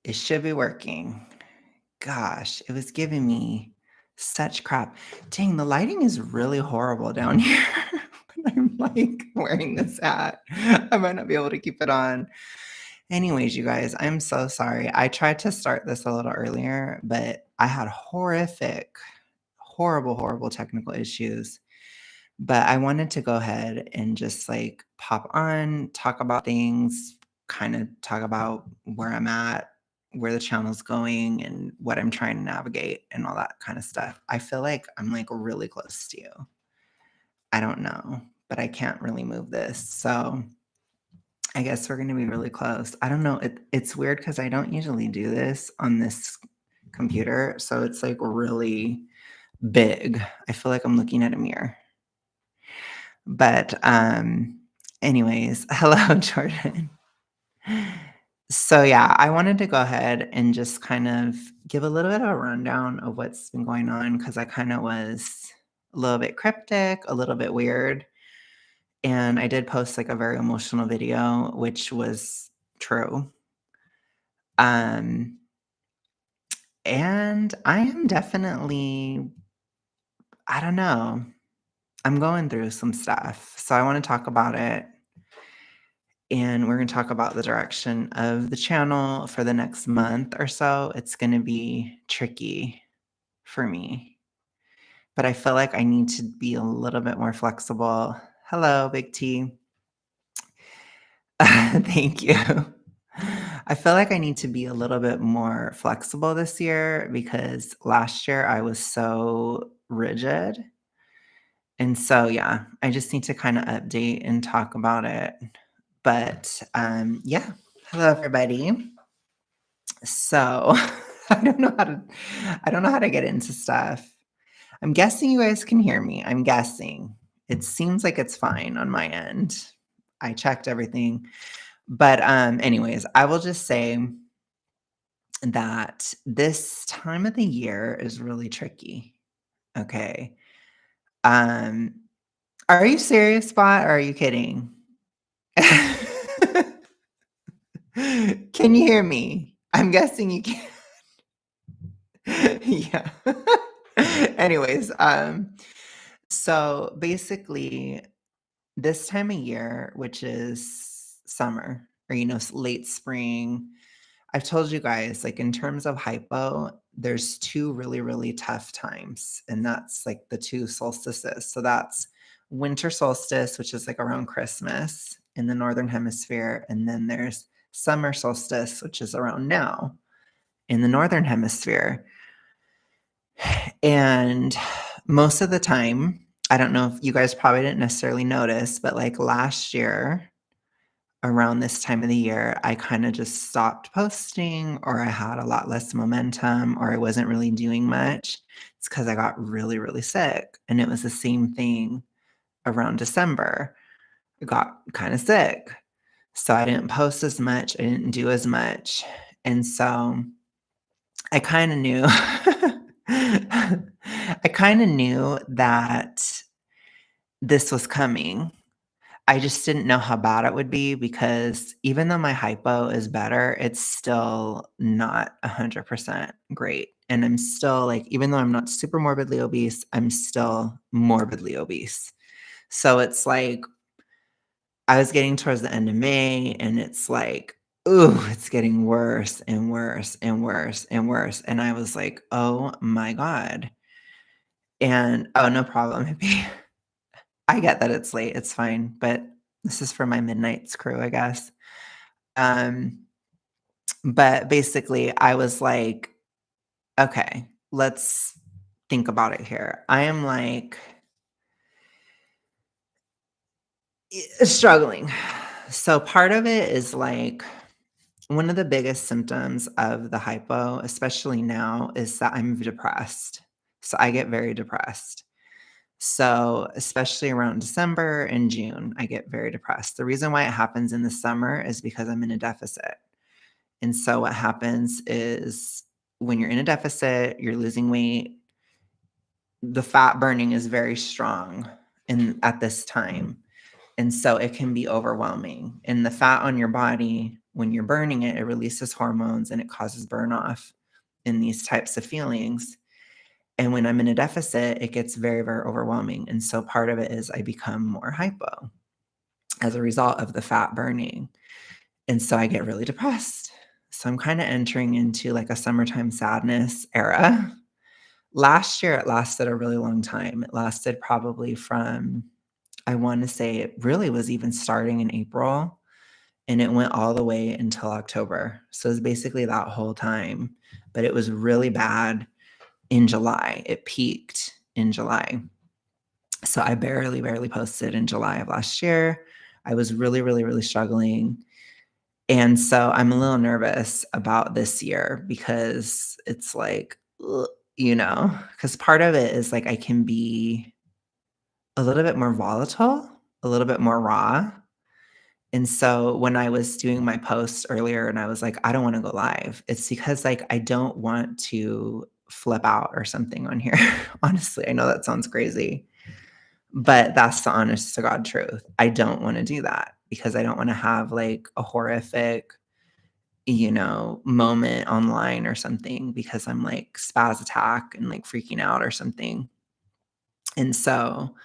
It should be working. Gosh, it was giving me such crap. Dang, the lighting is really horrible down here when I'm like wearing this hat. I might not be able to keep it on. Anyways, you guys, I'm so sorry. I tried to start this a little earlier, but I had horrible technical issues. But I wanted to go ahead and just like pop on, talk about things, kind of talk about where I'm at, where the channel's going, and what I'm trying to navigate and all that kind of stuff. I feel like I'm like really close to you. I don't know, but I can't really move this. So I guess we're going to be really close. I don't know. It's weird because I don't usually do this on this computer. So it's like really big. I feel like I'm looking at a mirror. But anyways, hello, Jordan. So yeah, I wanted to go ahead and just kind of give a little bit of a rundown of what's been going on because I kind of was a little bit cryptic, a little bit weird. And I did post like a very emotional video, which was true. And I am definitely, I don't know, I'm going through some stuff. So I want to talk about it. And we're going to talk about the direction of the channel for the next month or so. It's going to be tricky for me, but I feel like I need to be a little bit more flexible. Hello, Big T. Thank you. I feel like I need to be a little bit more flexible this year because last year I was so rigid. And so, yeah, I just need to kind of update and talk about it. But yeah, hello everybody. So I don't know how to get into stuff. I'm guessing you guys can hear me. I'm guessing. It seems like it's fine on my end. I checked everything. But anyways, I will just say that this time of the year is really tricky. Okay. Um are you serious, Spot, or are you kidding? Can you hear me? I'm guessing you can. Yeah. Anyways, so basically this time of year, which is summer or late spring, I've told you guys like in terms of hypo, there's two really tough times, and that's like the two solstices. So that's winter solstice, which is like around Christmas in the northern hemisphere, and then there's summer solstice, which is around now in the northern hemisphere. And most of the time, I don't know if you guys probably didn't necessarily notice, but like last year around this time of the year, I kind of just stopped posting, or I had a lot less momentum, or I wasn't really doing much. It's because I got really sick. And it was the same thing around December. I got kind of sick. So I didn't post as much, I didn't do as much. And so I kind of knew I kind of knew that this was coming. I just didn't know how bad it would be because even though my hypo is better, it's still not 100% great. And I'm still like, even though I'm not super morbidly obese, I'm still morbidly obese. So it's like, I was getting towards the end of May and it's like, ooh, it's getting worse and worse and worse and worse. And I was like, oh my God. And oh, no problem, hippie. I get that it's late. It's fine. But this is for my midnights crew, I guess. But basically, I was like, okay, let's think about it here. I am like struggling. So part of it is like one of the biggest symptoms of the hypo, especially now, is that I'm depressed. So I get very depressed. So especially around December and June, I get very depressed. The reason why it happens in the summer is because I'm in a deficit. And so what happens is when you're in a deficit, you're losing weight, the fat burning is very strong at this time. And so it can be overwhelming. And the fat on your body when you're burning it, it releases hormones and it causes burn off in these types of feelings. And when I'm in a deficit, it gets very, very overwhelming. And so part of it is I become more hypo as a result of the fat burning. And so I get really depressed. So I'm kind of entering into like a summertime sadness era. Last year, it lasted a really long time. It lasted probably from, I want to say it really was even starting in April and it went all the way until October. So it was basically that whole time, but it was really bad in July. It peaked in July. So I barely posted in July of last year. I was really, really, really struggling. And so I'm a little nervous about this year because it's like, ugh, because part of it is like I can be a little bit more volatile, a little bit more raw. And so when I was doing my post earlier and I was like, I don't want to go live, it's because like I don't want to flip out or something on here. Honestly, I know that sounds crazy, but that's the honest to God truth. I don't want to do that because I don't want to have like a horrific, moment online or something because I'm like spaz attack and like freaking out or something. And so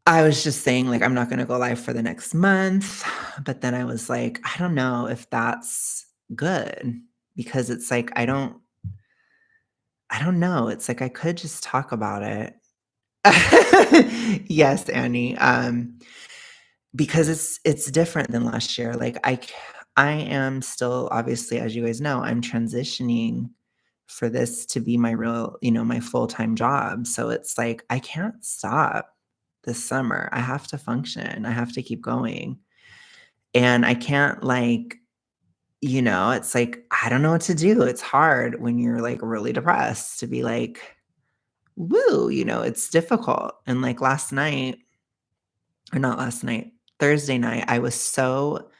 I was just saying, like, I'm not gonna go live for the next month, but then I was like, I don't know if that's good because it's like I don't know. It's like I could just talk about it. Yes, Annie. Because it's different than last year. Like I am still obviously, as you guys know, I'm transitioning for this to be my real, my full-time job. So it's like I can't stop this summer. I have to function. I have to keep going. And I can't like, it's like I don't know what to do. It's hard when you're like really depressed to be like, woo, it's difficult. And like last night, or not last night, Thursday night, I was so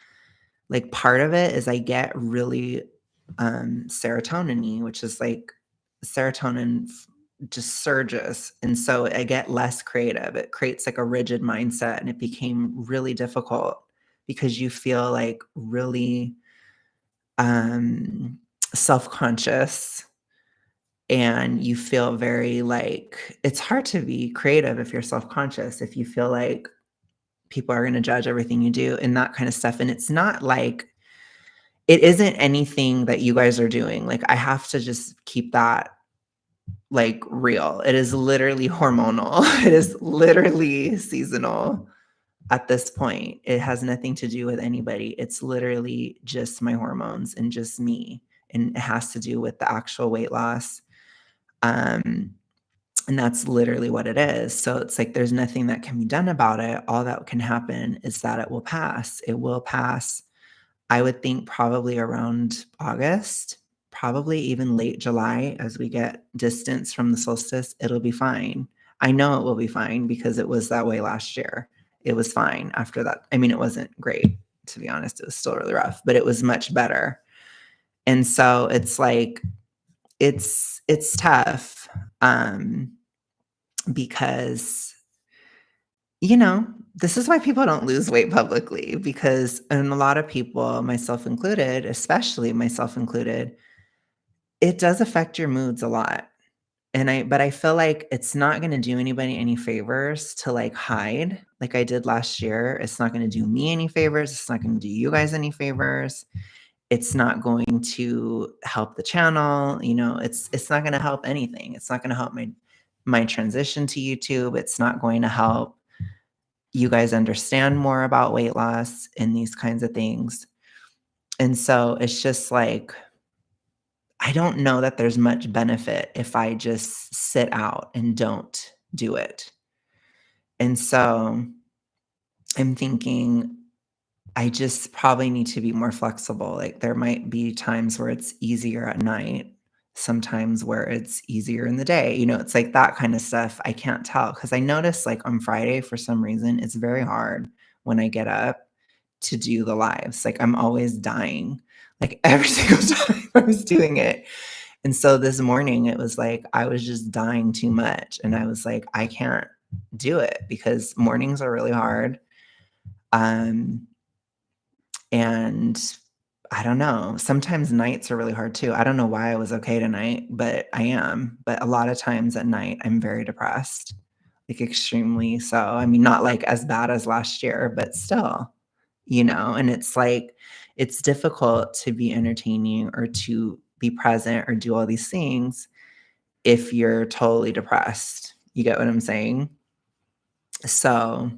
like part of it is I get really serotonin-y, which is like serotonin just surges. And so I get less creative. It creates like a rigid mindset and it became really difficult because you feel like really um self-conscious and you feel very like it's hard to be creative if you're self-conscious, if you feel like people are going to judge everything you do and that kind of stuff. And it's not like it isn't anything that you guys are doing. Like I have to just keep that like real. It is literally hormonal. It is literally seasonal at this point. It has nothing to do with anybody. It's literally just my hormones and just me. And it has to do with the actual weight loss. Um, and that's literally what it is. So it's like there's nothing that can be done about it. All that can happen is that it will pass. It will pass. I would think probably around August, probably even late July as we get distance from the solstice, it'll be fine. I know it will be fine because it was that way last year. It was fine after that. I mean, it wasn't great, to be honest. It was still really rough, but it was much better. And so it's like it's tough because this is why people don't lose weight publicly because and a lot of people, myself included, especially myself included, it does affect your moods a lot. But I feel like it's not going to do anybody any favors to like hide like I did last year. It's not going to do me any favors. It's not going to do you guys any favors. It's not going to help the channel. It's not going to help anything. It's not going to help my transition to YouTube. It's not going to help you guys understand more about weight loss and these kinds of things. And so it's just like, I don't know that there's much benefit if I just sit out and don't do it. And so I'm thinking I just probably need to be more flexible. Like there might be times where it's easier at night, sometimes where it's easier in the day. It's like that kind of stuff. I can't tell because I notice like on Friday, for some reason, it's very hard when I get up to do the lives. Like I'm always dying, like every single time I was doing it. And so this morning it was like I was just dying too much. And I was like, I can't do it because mornings are really hard. Um, And I don't know, sometimes nights are really hard too. I don't know why I was okay tonight, but I am. But a lot of times at night, I'm very depressed, like extremely so. I mean, not like as bad as last year, but still, and it's like, it's difficult to be entertaining or to be present or do all these things if you're totally depressed. You get what I'm saying? So,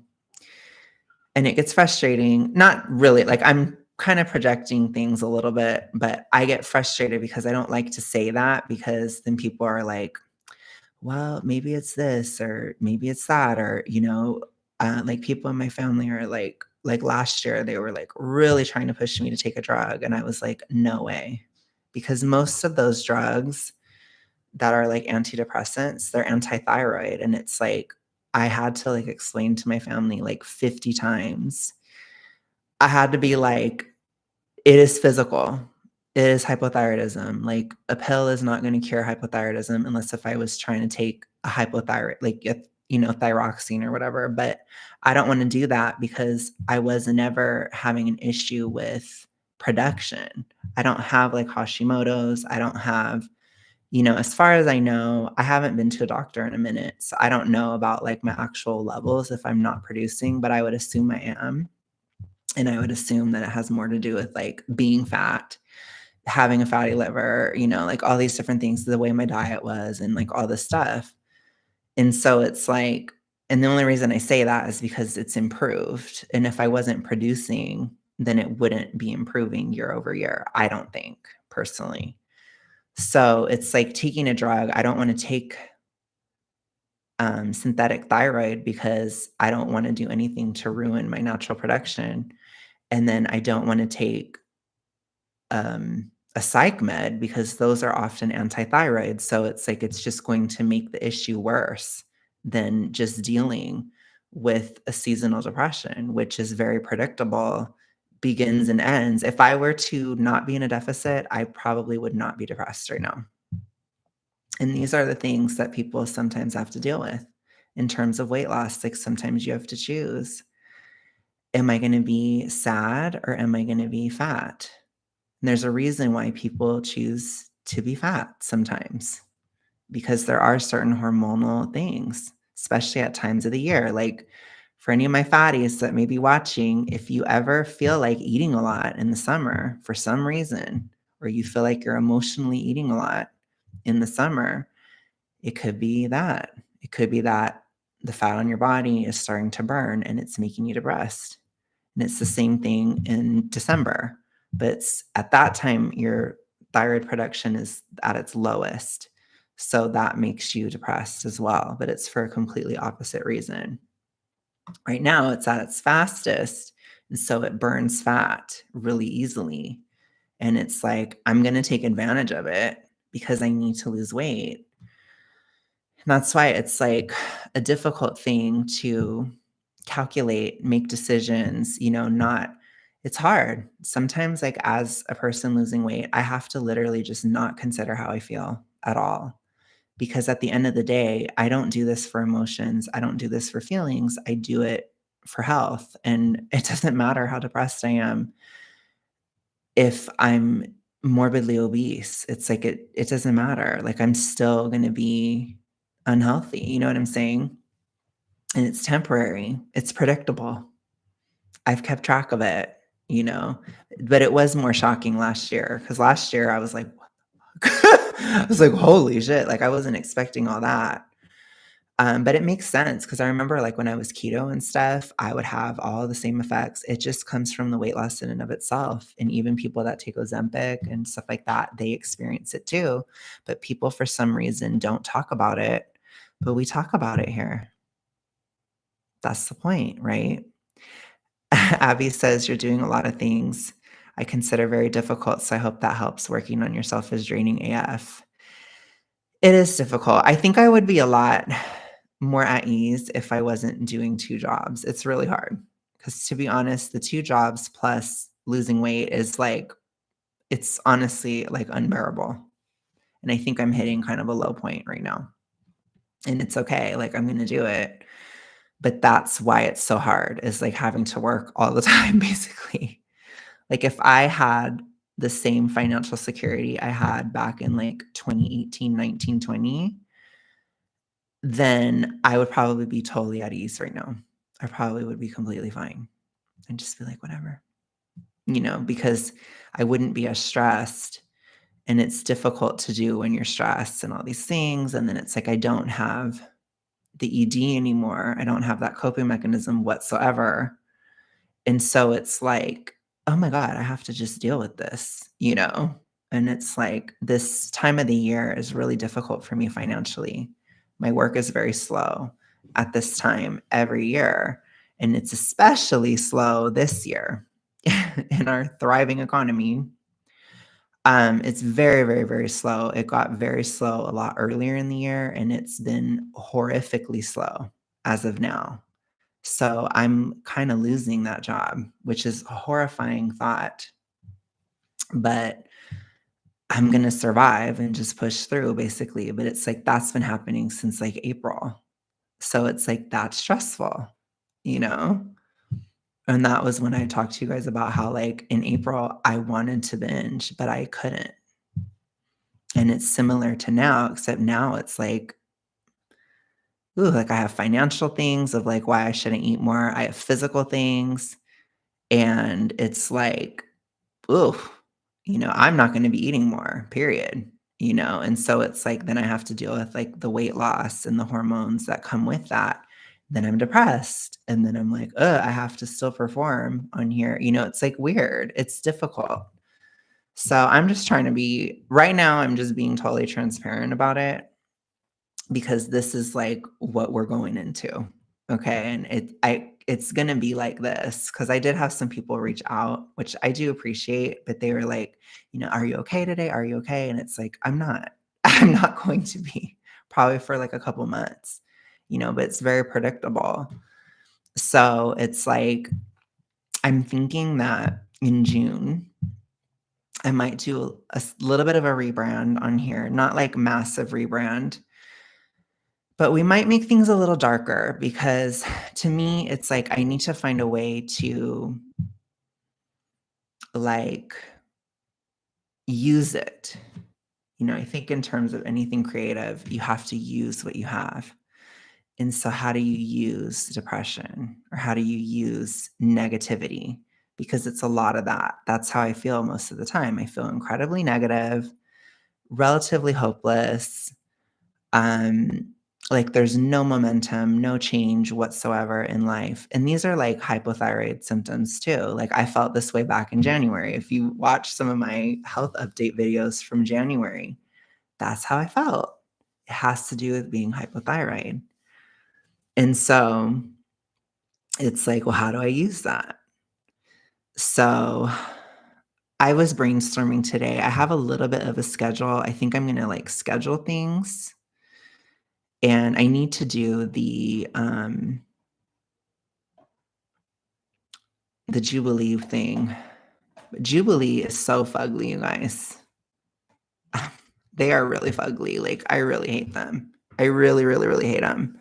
and it gets frustrating. Not really, like I'm kind of projecting things a little bit, but I get frustrated because I don't like to say that because then people are like, well, maybe it's this or maybe it's that, or, like people in my family are like last year, they were like really trying to push me to take a drug. And I was like, no way. Because most of those drugs that are like antidepressants, they're antithyroid. And it's like, I had to like explain to my family like 50 times. I had to be like, it is physical. It is hypothyroidism. Like a pill is not going to cure hypothyroidism unless if I was trying to take a hypothyroid, like, thyroxine or whatever. But I don't want to do that because I was never having an issue with production. I don't have like Hashimoto's. I don't have, as far as I know, I haven't been to a doctor in a minute. So I don't know about like my actual levels if I'm not producing, but I would assume I am. And I would assume that it has more to do with like being fat, having a fatty liver, like all these different things, the way my diet was and like all this stuff. And so it's like, and the only reason I say that is because it's improved. And if I wasn't producing, then it wouldn't be improving year over year, I don't think personally. So it's like taking a drug. I don't want to take synthetic thyroid because I don't want to do anything to ruin my natural production. And then I don't want to take a psych med because those are often antithyroid. So it's like it's just going to make the issue worse than just dealing with a seasonal depression, which is very predictable, begins and ends. If I were to not be in a deficit, I probably would not be depressed right now. And these are the things that people sometimes have to deal with in terms of weight loss. Like sometimes you have to choose, am I going to be sad or am I going to be fat? And there's a reason why people choose to be fat sometimes, because there are certain hormonal things, especially at times of the year. Like for any of my fatties that may be watching, if you ever feel like eating a lot in the summer for some reason, or you feel like you're emotionally eating a lot in the summer, it could be that. It could be that the fat on your body is starting to burn and it's making you depressed. And it's the same thing in December. But at that time, your thyroid production is at its lowest. So that makes you depressed as well. But it's for a completely opposite reason. Right now, it's at its fastest. And so it burns fat really easily. And it's like, I'm going to take advantage of it because I need to lose weight. And that's why it's like a difficult thing to calculate, make decisions, not, it's hard. Sometimes, like as a person losing weight, I have to literally just not consider how I feel at all. Because at the end of the day, I don't do this for emotions. I don't do this for feelings. I do it for health. And it doesn't matter how depressed I am if I'm morbidly obese. It's like it doesn't matter. Like I'm still gonna be unhealthy. You know what I'm saying? And it's temporary. It's predictable. I've kept track of it, you know, but it was more shocking last year because last year I was like, I was like, holy shit. Like I wasn't expecting all that. But it makes sense because I remember like when I was keto and stuff, I would have all the same effects. It just comes from the weight loss in and of itself. And even people that take Ozempic and stuff like that, they experience it too. But people for some reason don't talk about it. But we talk about it here. That's the point, right? Abby says you're doing a lot of things I consider very difficult. So I hope that helps. Working on yourself is draining AF. It is difficult. I think I would be a lot more at ease if I wasn't doing 2 jobs. It's really hard because to be honest, the 2 jobs plus losing weight is like, it's honestly like unbearable. And I think I'm hitting kind of a low point right now. And it's okay. Like I'm going to do it. But that's why it's so hard is like having to work all the time, basically. Like if I had the same financial security I had back in like 2018, 19, 20, then I would probably be totally at ease right now. I probably would be completely fine and just be like, whatever, because I wouldn't be as stressed. And it's difficult to do when you're stressed and all these things. And then it's like, I don't have the ED anymore. I don't have that coping mechanism whatsoever. And so it's like, oh my God, I have to just deal with this. And it's like this time of the year is really difficult for me financially. My work is very slow at this time every year. And it's especially slow this year in our thriving economy. It's very, very, very slow. It got very slow a lot earlier in the year, and it's been horrifically slow as of now. So I'm kind of losing that job, which is a horrifying thought, but I'm going to survive and just push through basically. But it's like that's been happening since like April. So it's like that's stressful, you know? And that was when I talked to you guys about how like in April I wanted to binge, but I couldn't. And it's similar to now, except now it's like, ooh, like I have financial things of like why I shouldn't eat more. I have physical things. And it's like, ooh, I'm not going to be eating more, period. And so it's like, then I have to deal with like the weight loss and the hormones that come with that. Then I'm depressed. And then I'm like, I have to still perform on here. It's like weird. It's difficult. So I'm just trying to right now, I'm just being totally transparent about it because this is like what we're going into. Okay. And it's going to be like this because I did have some people reach out, which I do appreciate, but they were like, are you okay today? Are you okay? And it's like, I'm not, I'm not going to be probably for like a couple months, but it's very predictable. So it's like, I'm thinking that in June, I might do a little bit of a rebrand on here, not like massive rebrand, but we might make things a little darker because to me, it's like I need to find a way to like use it. I think in terms of anything creative, you have to use what you have. And so how do you use depression or how do you use negativity? Because it's a lot of that. That's how I feel most of the time. I feel incredibly negative, relatively hopeless. Like there's no momentum, no change whatsoever in life. And these are like hypothyroid symptoms too. Like I felt this way back in January. If you watch some of my health update videos from January, that's how I felt. It has to do with being hypothyroid. And so it's like, well, how do I use that? So I was brainstorming today. I have a little bit of a schedule. I think I'm going to like schedule things. And I need to do the Jubilee thing. Jubilee is so fugly, you guys. They are really fugly. Like I really hate them. I really, really, really hate them.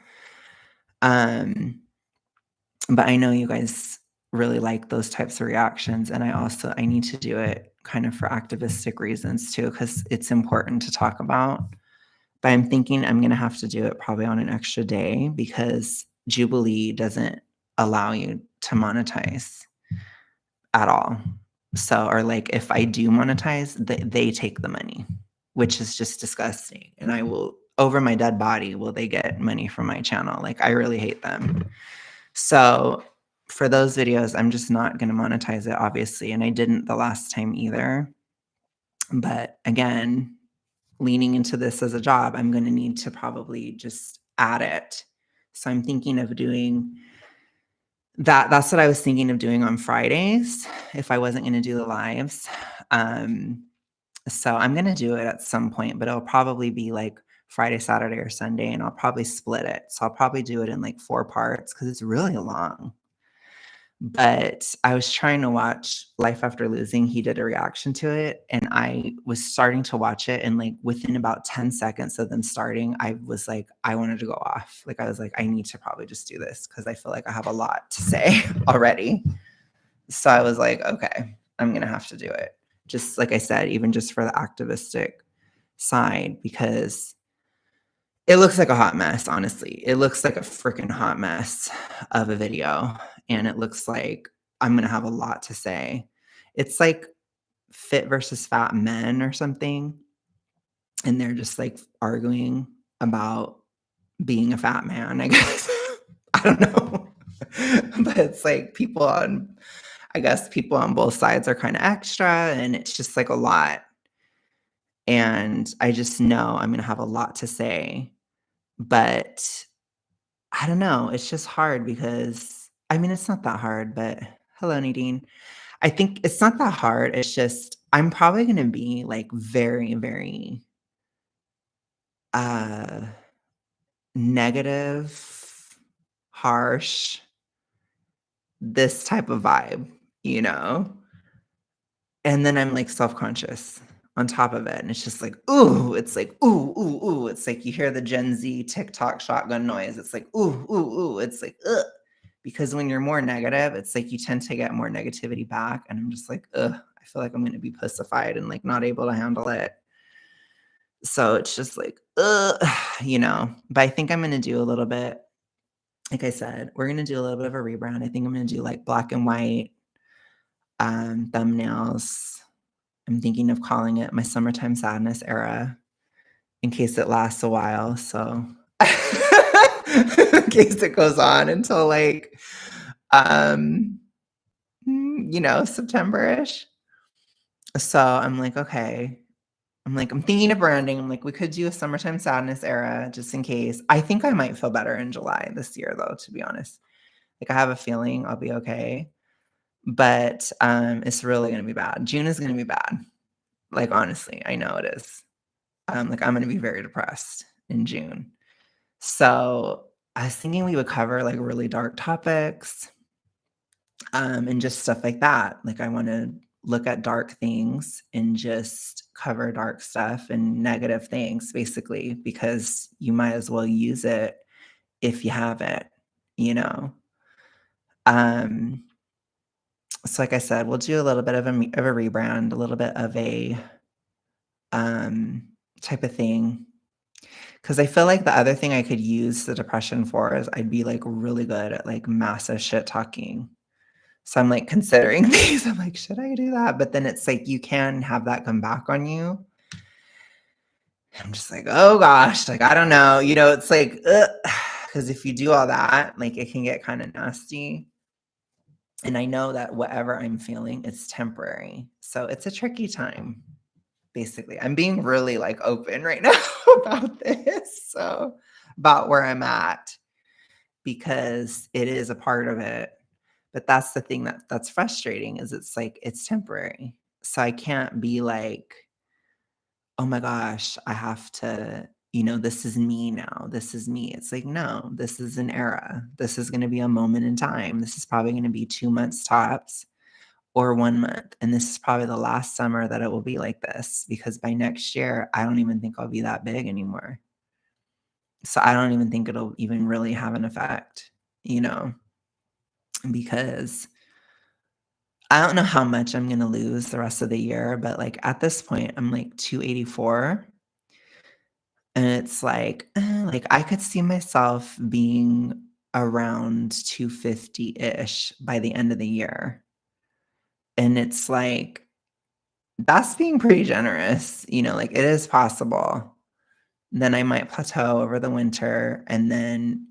But I know you guys really like those types of reactions. And I need to do it kind of for activistic reasons too, because it's important to talk about. But I'm thinking I'm going to have to do it probably on an extra day because Jubilee doesn't allow you to monetize at all. So, or like if I do monetize, they take the money, which is just disgusting. And I will, over my dead body, will they get money from my channel? Like I really hate them. So for those videos, I'm just not going to monetize it, obviously. And I didn't the last time either. But again, leaning into this as a job, I'm going to need to probably just add it. So I'm thinking of doing that. That's what I was thinking of doing on Fridays if I wasn't going to do the lives. So I'm going to do it at some point, but it'll probably be like Friday, Saturday, or Sunday, and I'll probably split it. So I'll probably do it in like 4 parts because it's really long. But I was trying to watch Life After Losing. He did a reaction to it, and I was starting to watch it, and like within about 10 seconds of them starting, I was like, I wanted to go off. Like I was like, I need to probably just do this because I feel like I have a lot to say already. So I was like, okay. I'm going to have to do it. Just like I said, even just for the activistic side, because it looks like a hot mess, honestly. It looks like a freaking hot mess of a video. And it looks like I'm going to have a lot to say. It's like fit versus fat men or something. And they're just like arguing about being a fat man, I guess. I don't know. But it's like I guess people on both sides are kind of extra, and it's just like a lot. And I just know I'm going to have a lot to say. But I don't know. It's just hard because, I mean, it's not that hard, but hello, Nadine. I think it's not that hard. It's just, I'm probably going to be like very, very uh, negative, harsh, this type of vibe, you know? And then I'm like self-conscious on top of it. And it's just like, ooh, it's like, ooh, ooh, ooh. It's like you hear the Gen Z TikTok shotgun noise. It's like, ooh, ooh, ooh. It's like, ugh. Because when you're more negative, it's like you tend to get more negativity back. And I'm just like, ugh, I feel like I'm going to be pussified and like not able to handle it. So it's just like, ugh, you know. But I think I'm going to do a little bit, like I said, we're going to do a little bit of a rebrand. I think I'm going to do like black and white thumbnails. I'm thinking of calling it my summertime sadness era in case it lasts a while. So in case it goes on until like, September-ish. So I'm like, okay. I'm thinking of branding. I'm like, we could do a summertime sadness era just in case. I think I might feel better in July this year, though, to be honest. Like, I have a feeling I'll be okay. But it's really going to be bad. June is going to be bad. Like, honestly, I know it is. Like, I'm going to be very depressed in June. So I was thinking we would cover like really dark topics and just stuff like that. Like, I want to look at dark things and just cover dark stuff and negative things, basically, because you might as well use it if you have it, you know? Um, so like I said, we'll do a little bit of a rebrand, a little bit of a type of thing. Because I feel like the other thing I could use the depression for is I'd be like really good at like massive shit talking. So I'm like considering these. I'm like, should I do that? But then it's like you can have that come back on you. I'm just like, oh gosh, like I don't know. It's like, because if you do all that, like it can get kind of nasty. And I know that whatever I'm feeling, it's temporary. So it's a tricky time. Basically, I'm being really like open right now about this. So about where I'm at, because it is a part of it. But that's the thing that's frustrating is it's like it's temporary. So I can't be like, oh my gosh, I have to, this is me now. This is me. It's like, no, this is an era. This is going to be a moment in time. This is probably going to be 2 months tops or 1 month. And this is probably the last summer that it will be like this, because by next year, I don't even think I'll be that big anymore. So I don't even think it'll even really have an effect, because I don't know how much I'm going to lose the rest of the year, but like at this point, I'm like 284. And it's like I could see myself being around 250-ish by the end of the year. And it's like, that's being pretty generous, like it is possible. Then I might plateau over the winter and then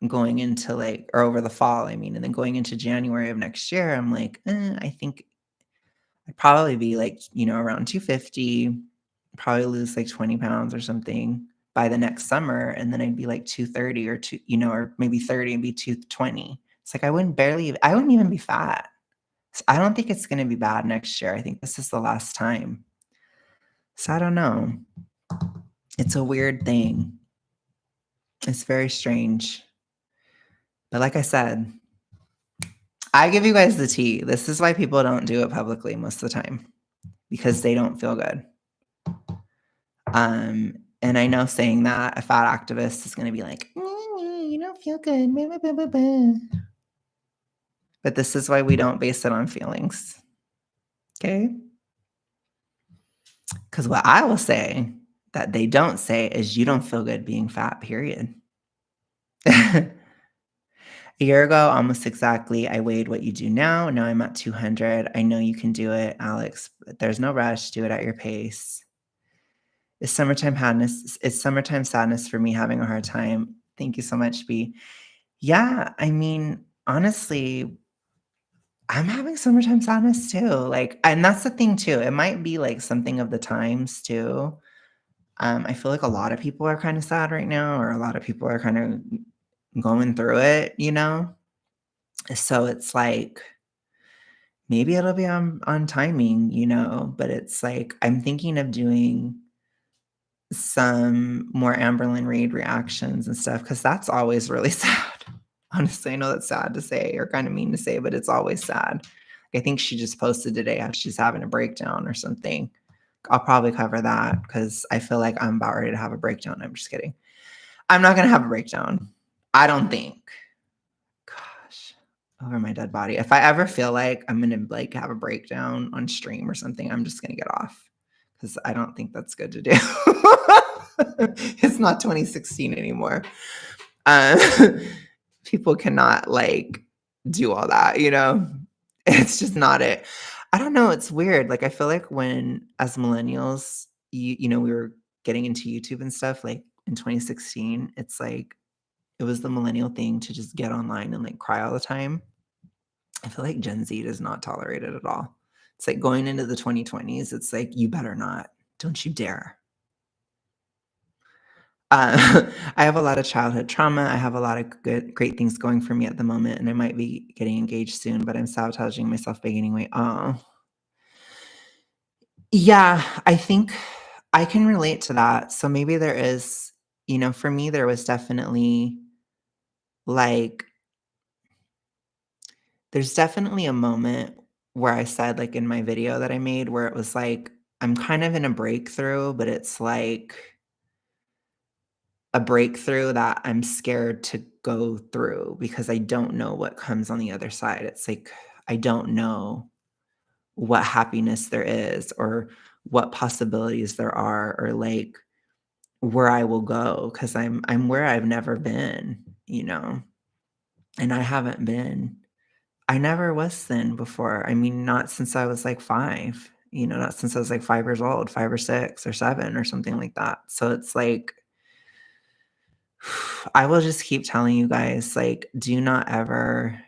going into or over the fall, I mean, and then going into January of next year, I'm like, I think I'd probably be like, around 250, probably lose like 20 pounds or something by the next summer. And then I'd be like 230 or or maybe 30 and be 220. It's like, I wouldn't even be fat. So I don't think it's going to be bad next year. I think this is the last time. So I don't know. It's a weird thing. It's very strange. But like I said, I give you guys the tea. This is why people don't do it publicly most of the time, because they don't feel good. And I know saying that a fat activist is going to be like, you don't feel good. But this is why we don't base it on feelings. Okay. Because what I will say that they don't say is you don't feel good being fat, period. A year ago, almost exactly, I weighed what you do now. Now I'm at 200. I know you can do it, Alex, but there's no rush. Do it at your pace. It's summertime sadness for me having a hard time. Thank you so much, B. Yeah, I mean, honestly, I'm having summertime sadness too. Like, and that's the thing too. It might be like something of the times too. I feel like a lot of people are kind of sad right now, or a lot of people are kind of going through it, you know? So it's like maybe it'll be on timing, you know, but it's like I'm thinking of doing some more Amberlin Reid reactions and stuff because that's always really sad. Honestly, I know that's sad to say or kind of mean to say, but it's always sad. I think she just posted today how she's having a breakdown or something. I'll probably cover that because I feel like I'm about ready to have a breakdown. I'm just kidding. I'm not gonna have a breakdown. I don't think. Gosh, over my dead body. If I ever feel like I'm gonna like have a breakdown on stream or something, I'm just gonna get off because I don't think that's good to do. It's not 2016 anymore. Um, people cannot like do all that, you know? It's just not it. I don't know. It's weird. Like I feel like when as millennials, we were getting into YouTube and stuff like in 2016, it's like it was the millennial thing to just get online and like cry all the time. I feel like Gen Z does not tolerate it at all. It's like going into the 2020s, it's like, you better not. Don't you dare. I have a lot of childhood trauma. I have a lot of great things going for me at the moment, and I might be getting engaged soon, but I'm sabotaging myself by gaining weight. Oh, yeah, I think I can relate to that. So maybe there is, for me, there was definitely like, there's definitely a moment where I said, like in my video that I made, where it was like, I'm kind of in a breakthrough, but it's like, a breakthrough that I'm scared to go through because I don't know what comes on the other side. It's like I don't know what happiness there is or what possibilities there are or like where I will go because I'm where I've never been, you know. And I haven't been. I never was thin before. I mean, not since I was like 5, not since I was like 5 years old, 5 or 6 or 7 or something like that. So it's like I will just keep telling you guys, like, do not ever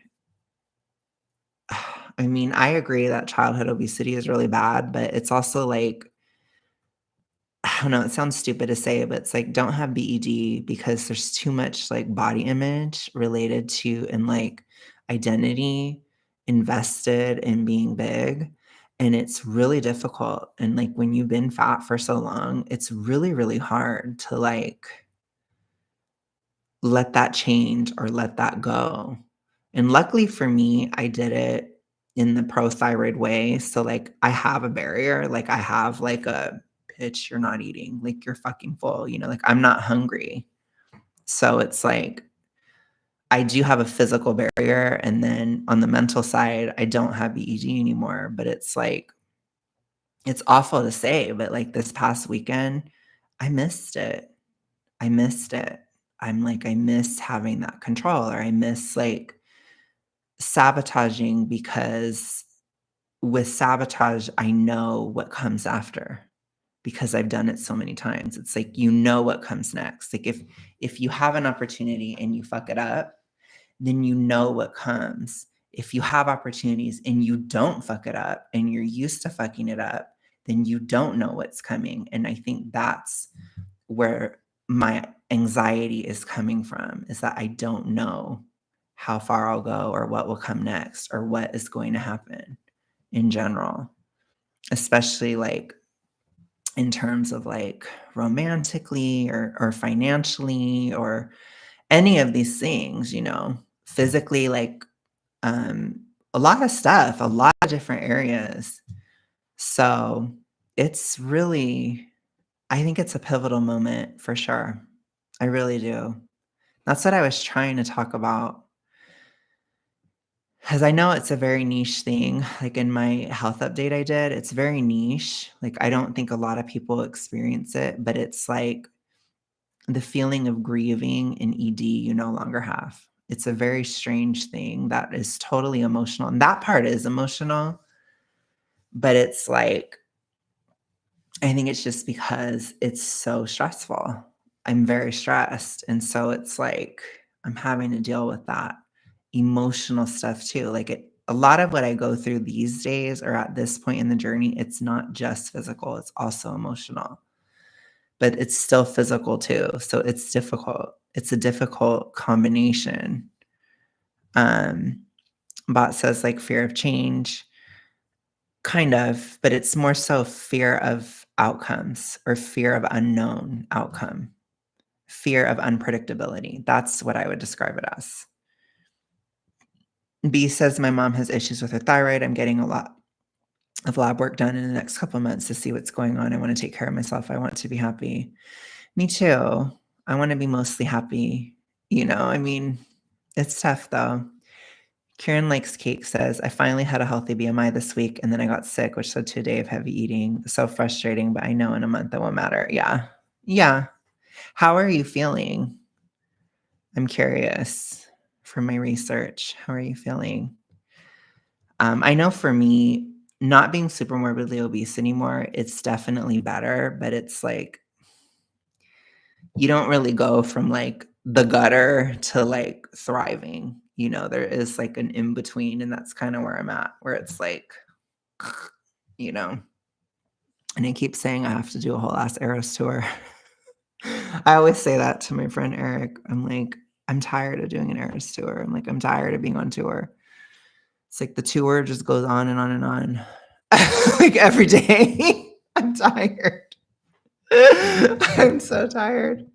I mean, I agree that childhood obesity is really bad, but it's also like, I don't know, it sounds stupid to say, but it's like, don't have BED because there's too much like body image related to and like identity invested in being big. And it's really difficult. And like when you've been fat for so long, it's really, really hard to like let that change or let that go. And luckily for me, I did it in the pro-thyroid way. So, like, I have a barrier. Like, I have like a bitch, you're not eating. Like, you're fucking full. Like, I'm not hungry. So it's like I do have a physical barrier. And then on the mental side, I don't have BED anymore. But it's like, it's awful to say, but like this past weekend, I missed it. I missed it. I'm like, I miss having that control or I miss like sabotaging because with sabotage, I know what comes after because I've done it so many times. It's like, what comes next. Like if you have an opportunity and you fuck it up, then you know what comes. If you have opportunities and you don't fuck it up and you're used to fucking it up, then you don't know what's coming. And I think that's where my anxiety is coming from is that I don't know how far I'll go or what will come next or what is going to happen in general, especially like in terms of like romantically or financially or any of these things, physically, like um, a lot of stuff, a lot of different areas. So it's really, I think it's a pivotal moment for sure. I really do. That's what I was trying to talk about 'Cause I know it's a very niche thing, like, in my health update I did, it's very niche, like, I don't think a lot of people experience it, but it's like the feeling of grieving in ED you no longer have. It's a very strange thing that is totally emotional, and that part is emotional, but it's like I think it's just because it's so stressful. I'm very stressed, and so it's like I'm having to deal with that emotional stuff too. Like a lot of what I go through these days or at this point in the journey, it's not just physical, it's also emotional. But it's still physical too. So it's difficult. It's a difficult combination. Um Bot says like fear of change. Kind of, but it's more so fear of outcomes or fear of unknown outcome, fear of unpredictability. That's what I would describe it as. B says, my mom has issues with her thyroid. I'm getting a lot of lab work done in the next couple of months to see what's going on. I want to take care of myself. I want to be happy. Me too. I want to be mostly happy. I mean, it's tough though. Karen Likes Cake says, I finally had a healthy BMI this week and then I got sick, which led to a day of heavy eating. So frustrating, but I know in a month it won't matter. Yeah. Yeah. How are you feeling? I'm curious from my research. How are you feeling? I know for me, not being super morbidly obese anymore, it's definitely better, but it's like you don't really go from like the gutter to like thriving. There is like an in between, and that's kind of where I'm at, where it's like, you know, and I keep saying I have to do a whole ass Eras tour. I always say that to my friend Eric. I'm like, I'm tired of doing an Eras tour. I'm like, I'm tired of being on tour. It's like the tour just goes on and on and on. Like every day. I'm tired. I'm so tired.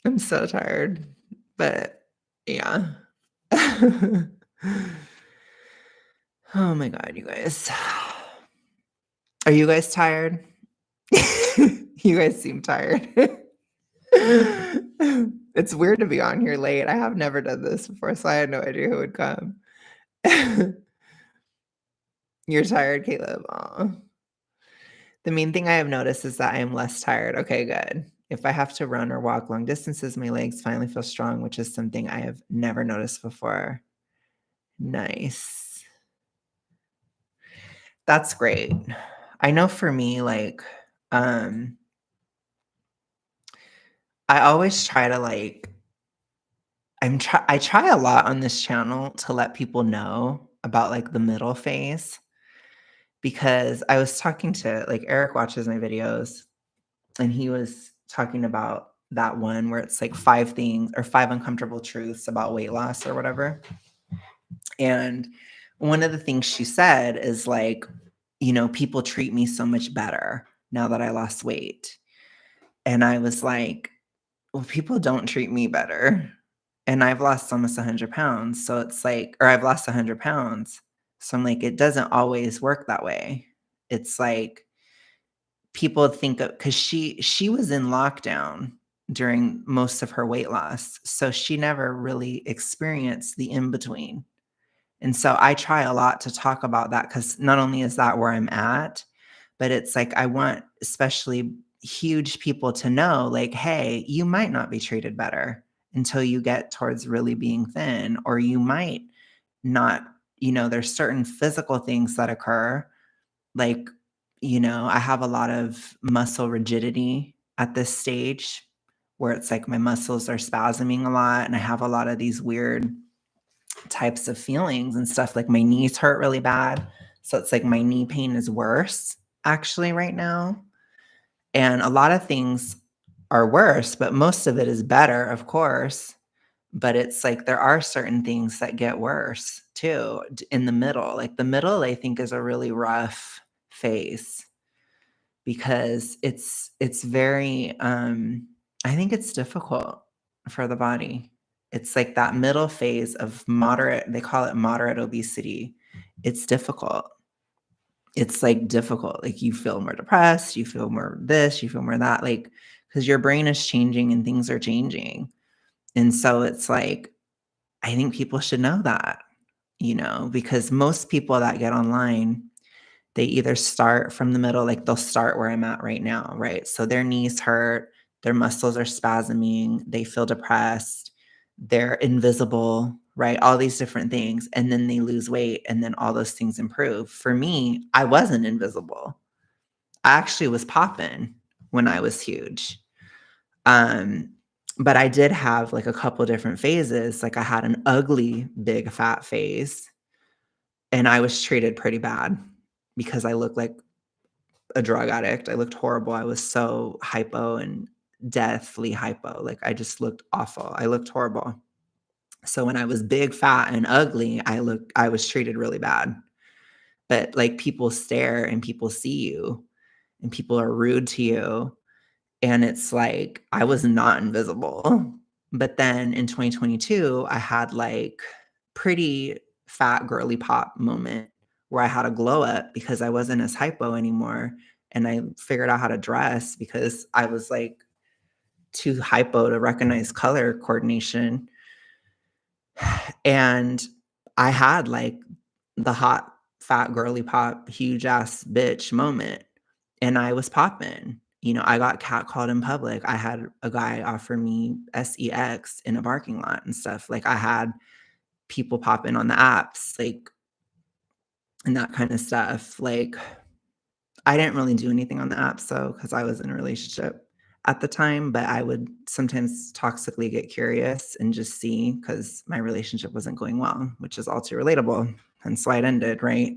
I'm so tired. But yeah. Oh my God, you guys. Are you guys tired? You guys seem tired. It's weird to be on here late. I have never done this before, so I had no idea who would come. You're tired, Caleb. Aw. The main thing I have noticed is that I am less tired. Okay, good. If I have to run or walk long distances, my legs finally feel strong, which is something I have never noticed before. Nice. That's great. I know for me, like, I always try to like I try a lot on this channel to let people know about like the middle phase because I was talking to like Eric watches my videos and he was talking about that one where it's like 5 things or 5 uncomfortable truths about weight loss or whatever. And one of the things she said is like, people treat me so much better now that I lost weight. And I was like, well, people don't treat me better. And I've lost almost 100 pounds. So it's like, or I've lost 100 pounds. So I'm like, it doesn't always work that way. It's like people think of, because she was in lockdown during most of her weight loss. So she never really experienced the in between. And so I try a lot to talk about that because not only is that where I'm at, but it's like I want especially huge people to know, like, hey, you might not be treated better until you get towards really being thin, or you might not, there's certain physical things that occur. Like, I have a lot of muscle rigidity at this stage where it's like my muscles are spasming a lot and I have a lot of these weird types of feelings and stuff. Like my knees hurt really bad. So it's like my knee pain is worse actually right now. And a lot of things are worse, but most of it is better, of course. But it's like there are certain things that get worse too in the middle. Like the middle, I think, is a really rough phase because it's very I think it's difficult for the body. It's like that middle phase of moderate, they call it moderate obesity. It's difficult. It's like difficult. Like you feel more depressed, you feel more this, you feel more that, like because your brain is changing and things are changing. And so it's like I think people should know that, because most people that get online, they either start from the middle, like they'll start where I'm at right now, right? So their knees hurt, their muscles are spasming, they feel depressed, they're invisible, right? All these different things. And then they lose weight and then all those things improve. For me, I wasn't invisible. I actually was popping when I was huge. Um, but I did have like a couple different phases. Like I had an ugly big fat phase and I was treated pretty bad because I looked like a drug addict. I looked horrible. I was so hypo and deathly hypo. Like I just looked awful. I looked horrible. So when I was big, fat, and ugly, I was treated really bad. But like people stare and people see you and people are rude to you. And it's like I was not invisible. But then in 2022, I had like pretty fat girly pop moment where I had a glow up because I wasn't as hypo anymore. And I figured out how to dress because I was like too hypo to recognize color coordination. And I had like the hot, fat, girly pop, huge ass bitch moment. And I was popping. I got catcalled in public. I had a guy offer me sex in a parking lot and stuff. Like I had people popping on the apps, like, and that kind of stuff. Like I didn't really do anything on the apps though, because I was in a relationship at the time, but I would sometimes toxically get curious and just see because my relationship wasn't going well, which is all too relatable. And so it ended, right?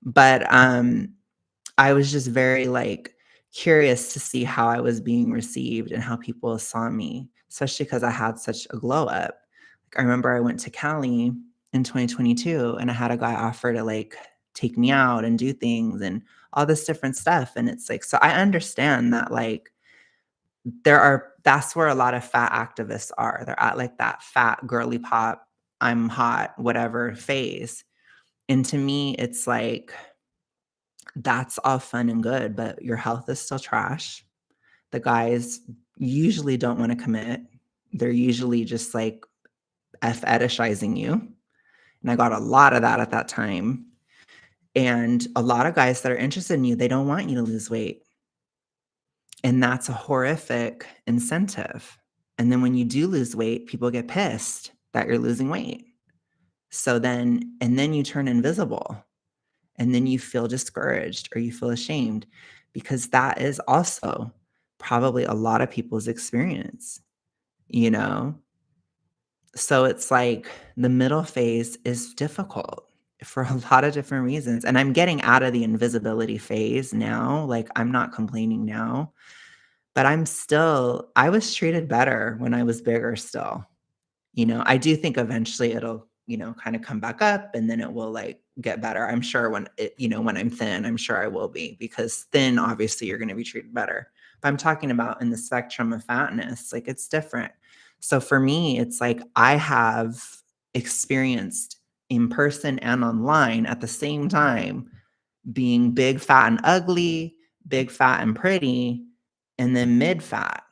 But I was just very like curious to see how I was being received and how people saw me, especially because I had such a glow up. Like I remember I went to Cali in 2022 and I had a guy offer to like take me out and do things and all this different stuff. And it's like, so I understand that like that's where a lot of fat activists are. They're at like that fat girly pop, I'm hot, whatever phase. And to me, it's like, that's all fun and good, but your health is still trash. The guys usually don't want to commit. They're usually just like fetishizing you. And I got a lot of that at that time. And a lot of guys that are interested in you, they don't want you to lose weight. And that's a horrific incentive. And then when you do lose weight, people get pissed that you're losing weight. And then you turn invisible. And then you feel discouraged or you feel ashamed because that is also probably a lot of people's experience, you know? So it's like the middle phase is difficult for a lot of different reasons. And I'm getting out of the invisibility phase now. Like I'm not complaining now, but I was treated better when I was bigger still. I do think eventually it'll, kind of come back up and then it will like get better. I'm sure when I'm thin, I'm sure I will be because thin, obviously you're going to be treated better. But I'm talking about in the spectrum of fatness, like it's different. So for me, it's like I have experienced in person and online at the same time being big, fat, and ugly, big, fat, and pretty, and then mid fat.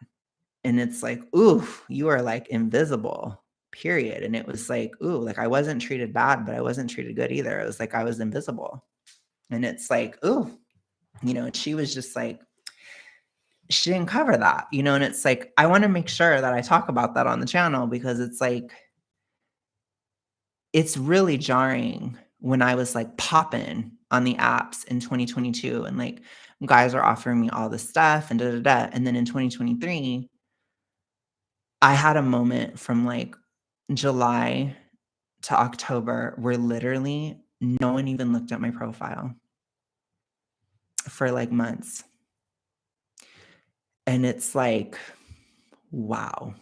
And it's like, ooh, you are like invisible, period. And it was like, ooh, like I wasn't treated bad, but I wasn't treated good either. It was like I was invisible. And it's like, ooh, and she was just like, she didn't cover that, and it's like, I want to make sure that I talk about that on the channel because it's like, it's really jarring when I was like popping on the apps in 2022 and like guys are offering me all this stuff and da da da. And then in 2023, I had a moment from like July to October where literally no one even looked at my profile for like months. And it's like, wow,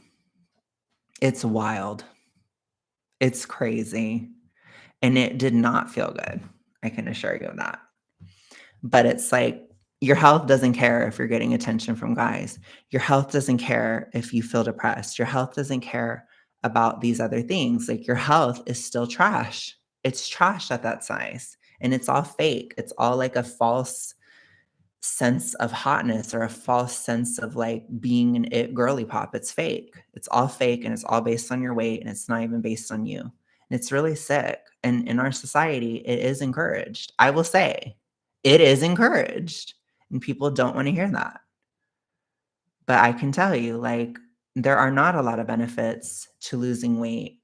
it's wild. It's crazy. And it did not feel good. I can assure you of that. But it's like, your health doesn't care if you're getting attention from guys. Your health doesn't care if you feel depressed. Your health doesn't care about these other things. Like your health is still trash. It's trash at that size. And it's all fake. It's all like a false sense of hotness or a false sense of like being an it girly pop. It's fake. It's all fake and it's all based on your weight and it's not even based on you. And it's really sick. And in our society, it is encouraged. I will say it is encouraged. And people don't want to hear that. But I can tell you, like, there are not a lot of benefits to losing weight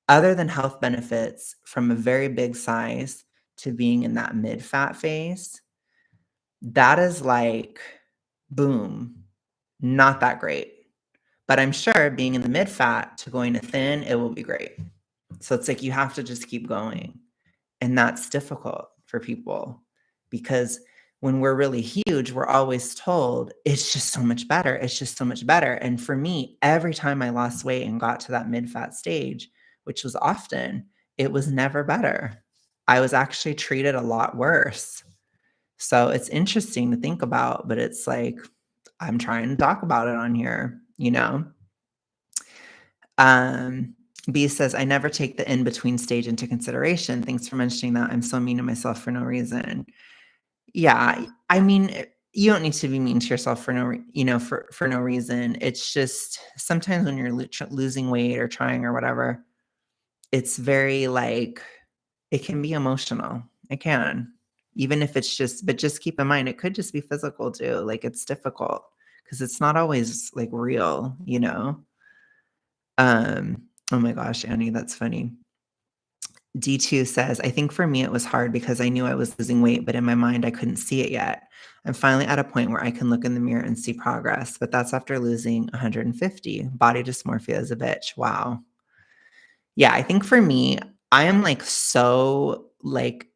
other than health benefits from a very big size to being in that mid fat phase. That is like, boom, not that great. But I'm sure being in the mid fat to going to thin, it will be great. So it's like you have to just keep going. And that's difficult for people because when we're really huge, we're always told it's just so much better. It's just so much better. And for me, every time I lost weight and got to that mid fat stage, which was often, it was never better. I was actually treated a lot worse. So it's interesting to think about, but it's like, I'm trying to talk about it on here, you know? B says, I never take the in-between stage into consideration. Thanks for mentioning that. I'm so mean to myself for no reason. Yeah, I mean, you don't need to be mean to yourself for for no reason. It's just sometimes when you're losing weight or trying or whatever, it's very like, it can be emotional. It can, even if it's just, but just keep in mind, it could just be physical too. Like it's difficult because it's not always like real, you know? Oh my gosh, Annie, that's funny. D2 says, I think for me it was hard because I knew I was losing weight, but in my mind I couldn't see it yet. I'm finally at a point where I can look in the mirror and see progress, but that's after losing 150. Body dysmorphia is a bitch. Wow. Yeah, I think for me, I am like so like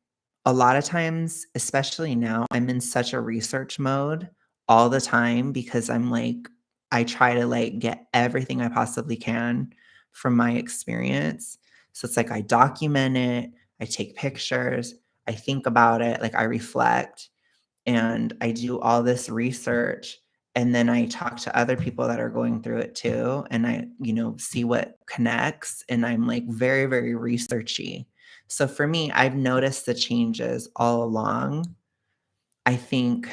a lot of times, especially now, I'm in such a research mode all the time because I'm like, I try to like get everything I possibly can from my experience. So it's like I document it, I take pictures, I think about it, like I reflect and I do all this research and then I talk to other people that are going through it too and I, see what connects and I'm like very very researchy. So for me, I've noticed the changes all along. I think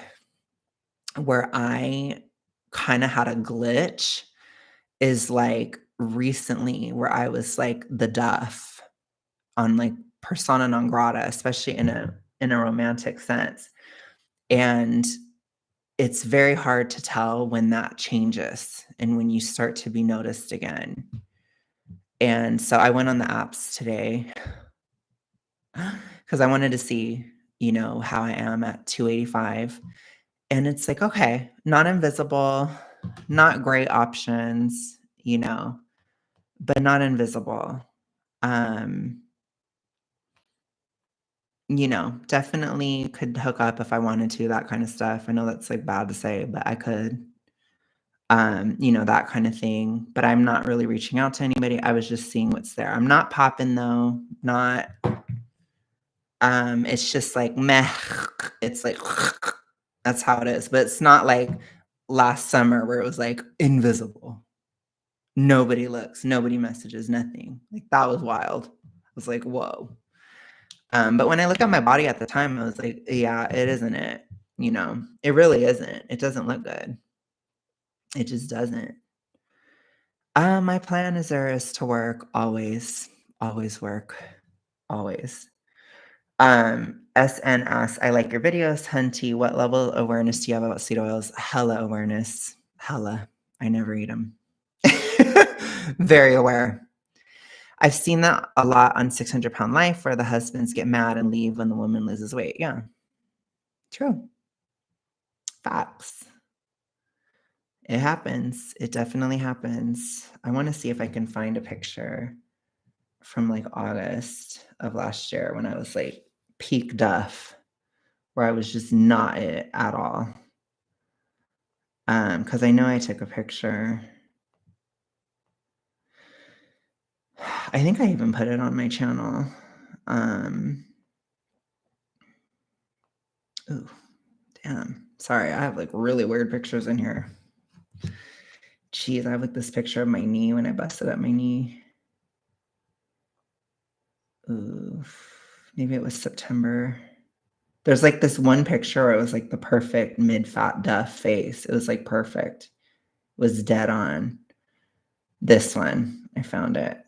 where I kind of had a glitch is like recently where I was like the duff on like persona non grata, especially in a romantic sense. And it's very hard to tell when that changes and when you start to be noticed again. And so I went on the apps today because I wanted to see, how I am at 285. And it's like, okay, not invisible, not great options, but not invisible. Um, definitely could hook up if I wanted to, that kind of stuff. I know that's like bad to say, but I could. That kind of thing. But I'm not really reaching out to anybody. I was just seeing what's there. I'm not popping though. Not it's just like meh. It's like that's how it is. But it's not like last summer where it was like invisible. Nobody looks, nobody messages, nothing. Like that was wild. I was like, whoa. But when I look at my body at the time, I was like, yeah, it isn't it. It really isn't. It doesn't look good. It just doesn't. My plan is to work always, always work, always. SNS, I like your videos. Hunty, what level of awareness do you have about seed oils? Hella awareness. Hella. I never eat them. Very aware. I've seen that a lot on 600-Pound Life where the husbands get mad and leave when the woman loses weight. Yeah. True. Facts. It happens. It definitely happens. I want to see if I can find a picture from like August of last year when I was like peak duff, where I was just not it at all. Because I know I took a picture. I think I even put it on my channel. Ooh, damn. Sorry, I have like really weird pictures in here. Jeez, I have like this picture of my knee when I busted up my knee. Ooh, maybe it was September. There's, like, this one picture where it was, like, the perfect mid-fat Duff face. It was, like, perfect. It was dead on. This one, I found it.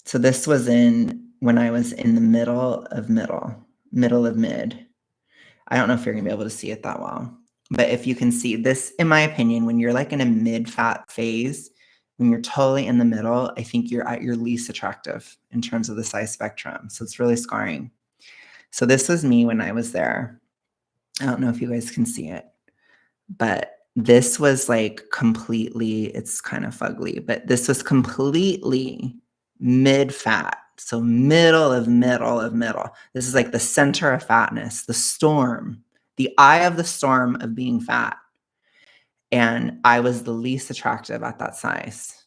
So this was in when I was in the middle of mid. I don't know if you're gonna be able to see it that well, but if you can see this, in my opinion, when you're, like, in a mid-fat phase, when you're totally in the middle, I think you're at your least attractive in terms of the size spectrum, so it's really scarring. So this was me when I was there. I don't know if you guys can see it, but this was, like, completely it's kind of fugly, but this was completely mid-fat, so middle of middle. This is, like, the center of fatness, the storm, the eye of the storm of being fat, and I was the least attractive at that size,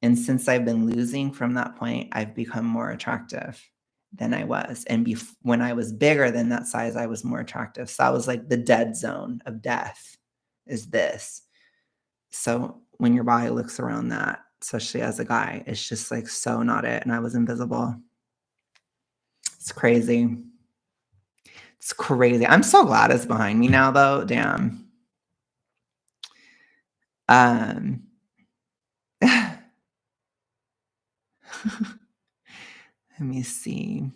and since I've been losing from that point, I've become more attractive than I was, and when I was bigger than that size, I was more attractive, so that was, like, the dead zone of death is this. So when your body looks around that, especially as a guy, it's just, like, so not it, and I was invisible. It's crazy. It's crazy. I'm so glad it's behind me now, though, damn. Um, let me see.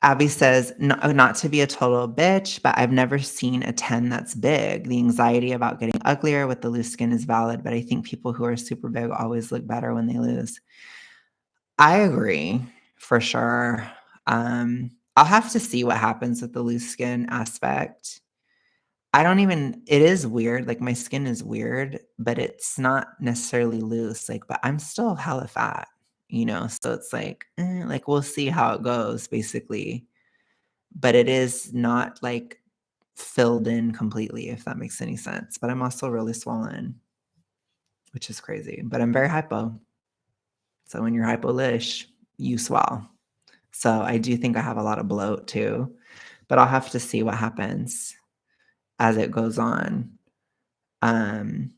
Abby says, Not to be a total bitch, but I've never seen a 10 that's big. The anxiety about getting uglier with the loose skin is valid, but I think people who are super big always look better when they lose." I agree, for sure. I'll have to see what happens with the loose skin aspect. I don't even it is weird, like, my skin is weird, but it's not necessarily loose, like, but I'm still hella fat, so it's like, we'll see how it goes, basically, but it is not, like, filled in completely, if that makes any sense, but I'm also really swollen, which is crazy, but I'm very hypo, so when you're hypolish, you swell. So I do think I have a lot of bloat too, but I'll have to see what happens as it goes on. Um,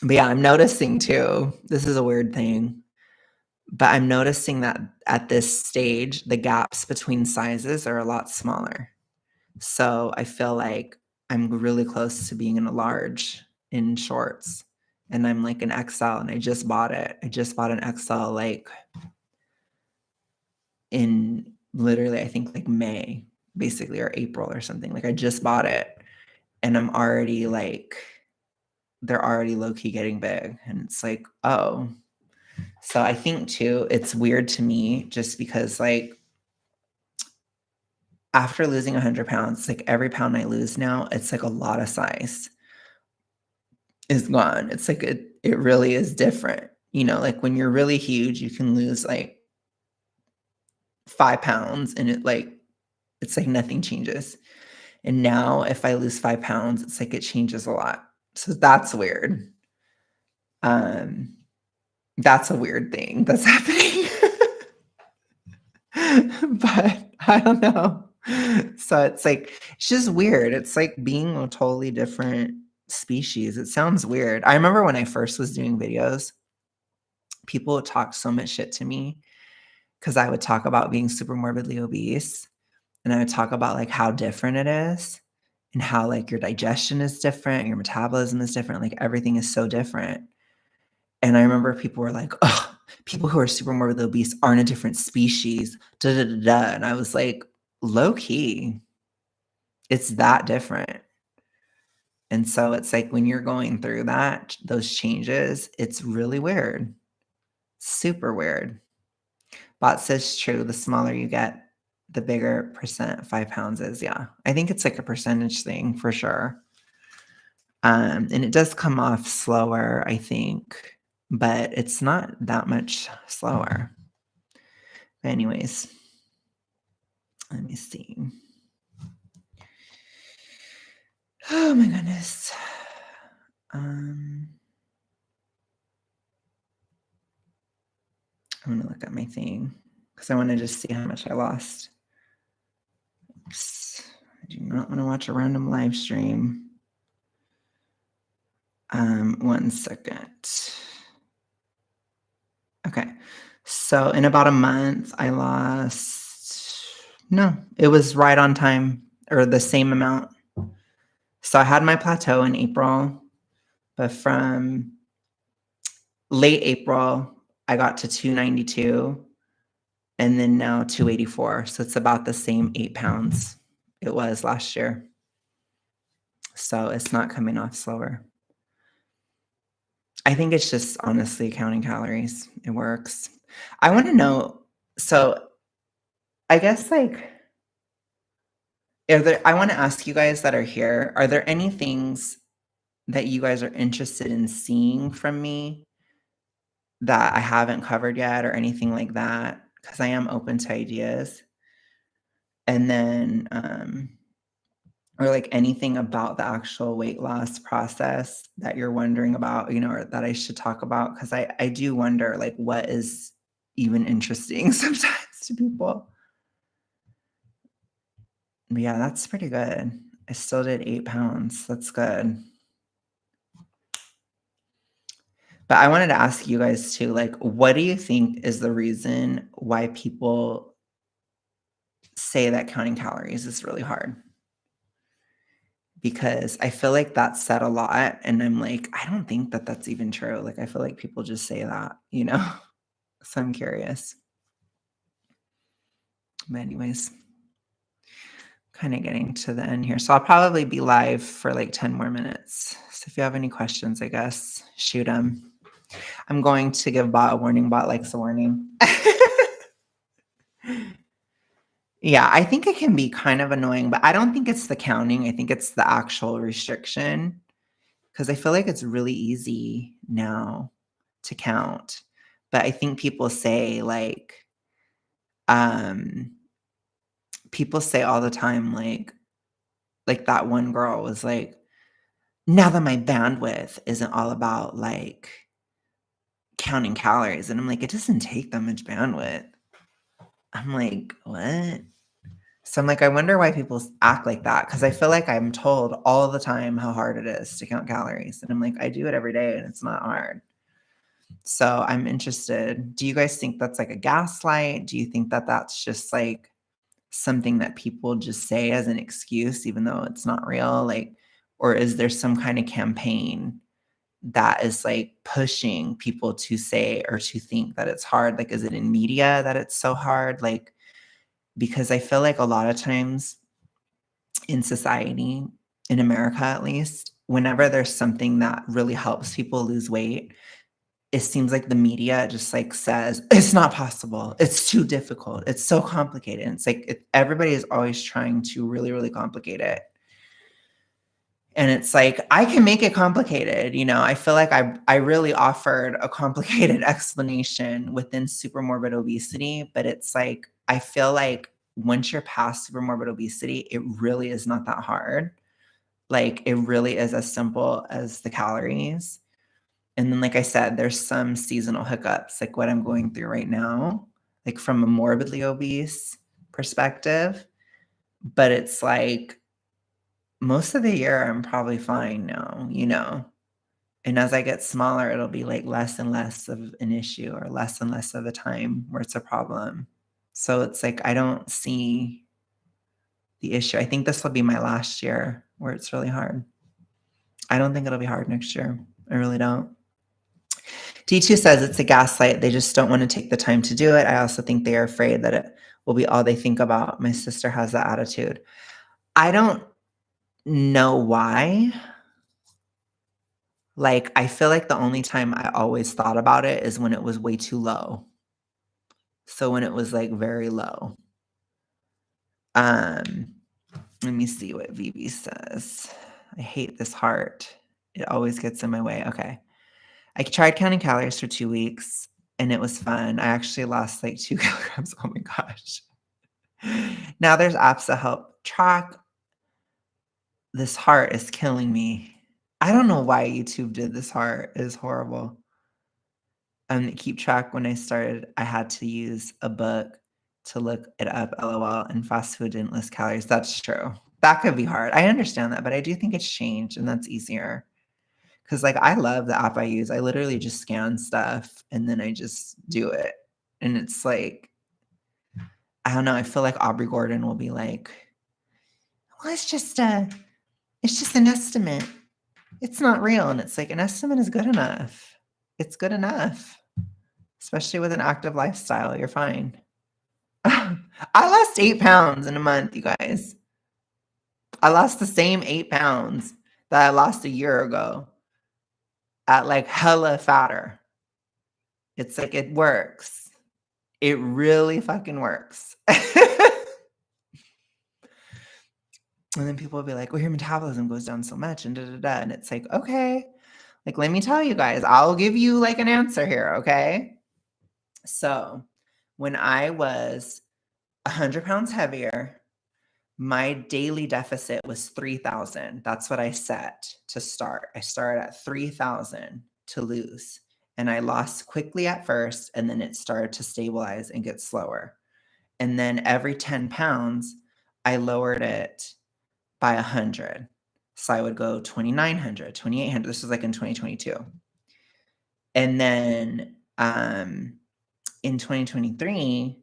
but yeah, I'm noticing too, this is a weird thing, but I'm noticing that at this stage, the gaps between sizes are a lot smaller. So I feel like I'm really close to being in a large in shorts, and I'm like an XL, and I just bought it. I just bought an XL like in literally, I think like May, basically, or April or something. Like I just bought it and I'm already like, they're already low key getting big. And it's like, oh. So I think too, it's weird to me just because like after losing 100 pounds, like every pound I lose now, it's like a lot of size is gone. It's like it really is different. Like when you're really huge, you can lose like 5 pounds and it's like nothing changes. And now if I lose 5 pounds, it's like it changes a lot. So that's weird. Um, that's a weird thing that's happening. But I don't know. So it's just weird. It's like being a totally different species. It sounds weird. I remember when I first was doing videos, people would talk so much shit to me because I would talk about being super morbidly obese. And I would talk about, like, how different it is and how, like, your digestion is different, your metabolism is different, like, everything is so different. And I remember people were like, "Oh, people who are super morbidly obese aren't a different species, da, da, da, da." And I was like, "Low key, it's that different." And so it's like when you're going through those changes, it's really weird. Super weird. Bot says true, the smaller you get, the bigger percent 5 pounds is, yeah. I think it's like a percentage thing for sure. And it does come off slower, I think, but it's not that much slower. But anyways, let me see. Oh my goodness. I'm gonna look at my thing because I want to just see how much I lost. Oops. I do not want to watch a random live stream. 1 second. Okay. So in about a month, I lost No, it was right on time or the same amount. So I had my plateau in April, but from late April, I got to 292 and then now 284. So it's about the same 8 pounds it was last year. So it's not coming off slower. I think it's just honestly counting calories. It works. I want to know. So I guess like, I want to ask you guys that are here, are there any things that you guys are interested in seeing from me that I haven't covered yet or anything like that? Because I am open to ideas. And then, or like anything about the actual weight loss process that you're wondering about, or that I should talk about. Because I do wonder, like, what is even interesting sometimes to people. But yeah, that's pretty good. I still did 8 pounds. That's good. But I wanted to ask you guys too, like, what do you think is the reason why people say that counting calories is really hard? Because I feel like that's said a lot, and I'm like, I don't think that that's even true. Like, I feel like people just say that? So I'm curious. But anyways, kind of getting to the end here. So I'll probably be live for like 10 more minutes. So if you have any questions, I guess, shoot them. I'm going to give bot a warning. Bot likes a warning. Yeah, I think it can be kind of annoying, but I don't think it's the counting. I think it's the actual restriction because I feel like it's really easy now to count. But I think um, people say all the time, like that one girl was like, now that my bandwidth isn't all about like counting calories. And I'm like, it doesn't take that much bandwidth. I'm like, what? So I'm like, I wonder why people act like that. Because I feel like I'm told all the time how hard it is to count calories. And I'm like, I do it every day and it's not hard. So I'm interested. Do you guys think that's like a gaslight? Do you think that that's just like something that people just say as an excuse, even though it's not real? Like, or is there some kind of campaign that is like pushing people to say or to think that it's hard? Like, is it in media that it's so hard? Like, because I feel like a lot of times in society, in America at least, whenever there's something that really helps people lose weight, it seems like the media just like says, it's not possible. It's too difficult. It's so complicated. And it's like everybody is always trying to really, really complicate it. And it's like, I can make it complicated. I feel like I really offered a complicated explanation within super morbid obesity, but it's like, I feel like once you're past super morbid obesity, it really is not that hard. Like, it really is as simple as the calories. And then, like I said, there's some seasonal hiccups, like what I'm going through right now, like from a morbidly obese perspective. But it's like most of the year, I'm probably fine now. And as I get smaller, it'll be like less and less of an issue or less and less of a time where it's a problem. So it's like I don't see the issue. I think this will be my last year where it's really hard. I don't think it'll be hard next year. I really don't. D2 says it's a gaslight. They just don't want to take the time to do it. I also think they are afraid that it will be all they think about. My sister has that attitude. I don't know why. Like, I feel like the only time I always thought about it is when it was way too low. So when it was like very low. Let me see what Vivi says. I hate this heart. It always gets in my way. Okay. I tried counting calories for 2 weeks and it was fun. I actually lost like 2 kilograms. Oh my gosh. Now there's apps that help track. This heart is killing me. I don't know why YouTube did this heart. It is horrible. Keep track. When I started, I had to use a book to look it up, LOL, and fast food didn't list calories. That's true. That could be hard. I understand that, but I do think it's changed and that's easier. Because like I love the app I use. I literally just scan stuff and then I just do it. And it's like, I don't know. I feel like Aubrey Gordon will be like, well, it's just an estimate. It's not real. And it's like, an estimate is good enough. It's good enough, especially with an active lifestyle. You're fine. I lost 8 pounds in a month, you guys. I lost the same 8 pounds that I lost a year ago at like hella fatter. It's like, it works. It really fucking works. And then people will be like, well, your metabolism goes down so much and da da da. And it's like, okay, like, let me tell you guys, I'll give you like an answer here. Okay. So when I was 100 pounds heavier, my daily deficit was 3,000. That's what I set to start. I started at 3,000 to lose. And I lost quickly at first, and then it started to stabilize and get slower. And then every 10 pounds, I lowered it by 100. So I would go 2,900, 2,800. This was like in 2022. And then in 2023,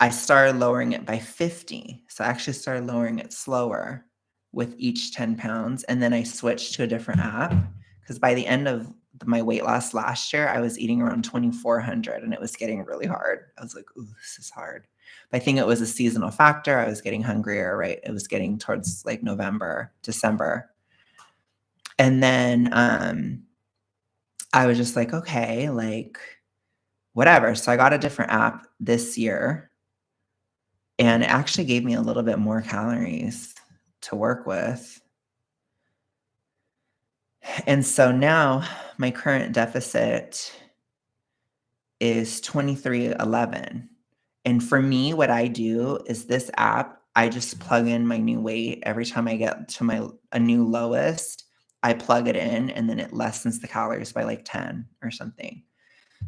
I started lowering it by 50. So I actually started lowering it slower with each 10 pounds. And then I switched to a different app because by the end of my weight loss last year, I was eating around 2,400 and it was getting really hard. I was like, ooh, this is hard. But I think it was a seasonal factor. I was getting hungrier, right? It was getting towards like November, December. And then I was just like, okay, like whatever. So I got a different app this year. And it actually gave me a little bit more calories to work with. And so now my current deficit is 2,311. And for me, what I do is this app, I just plug in my new weight every time I get to a new lowest. I plug it in and then it lessens the calories by like 10 or something.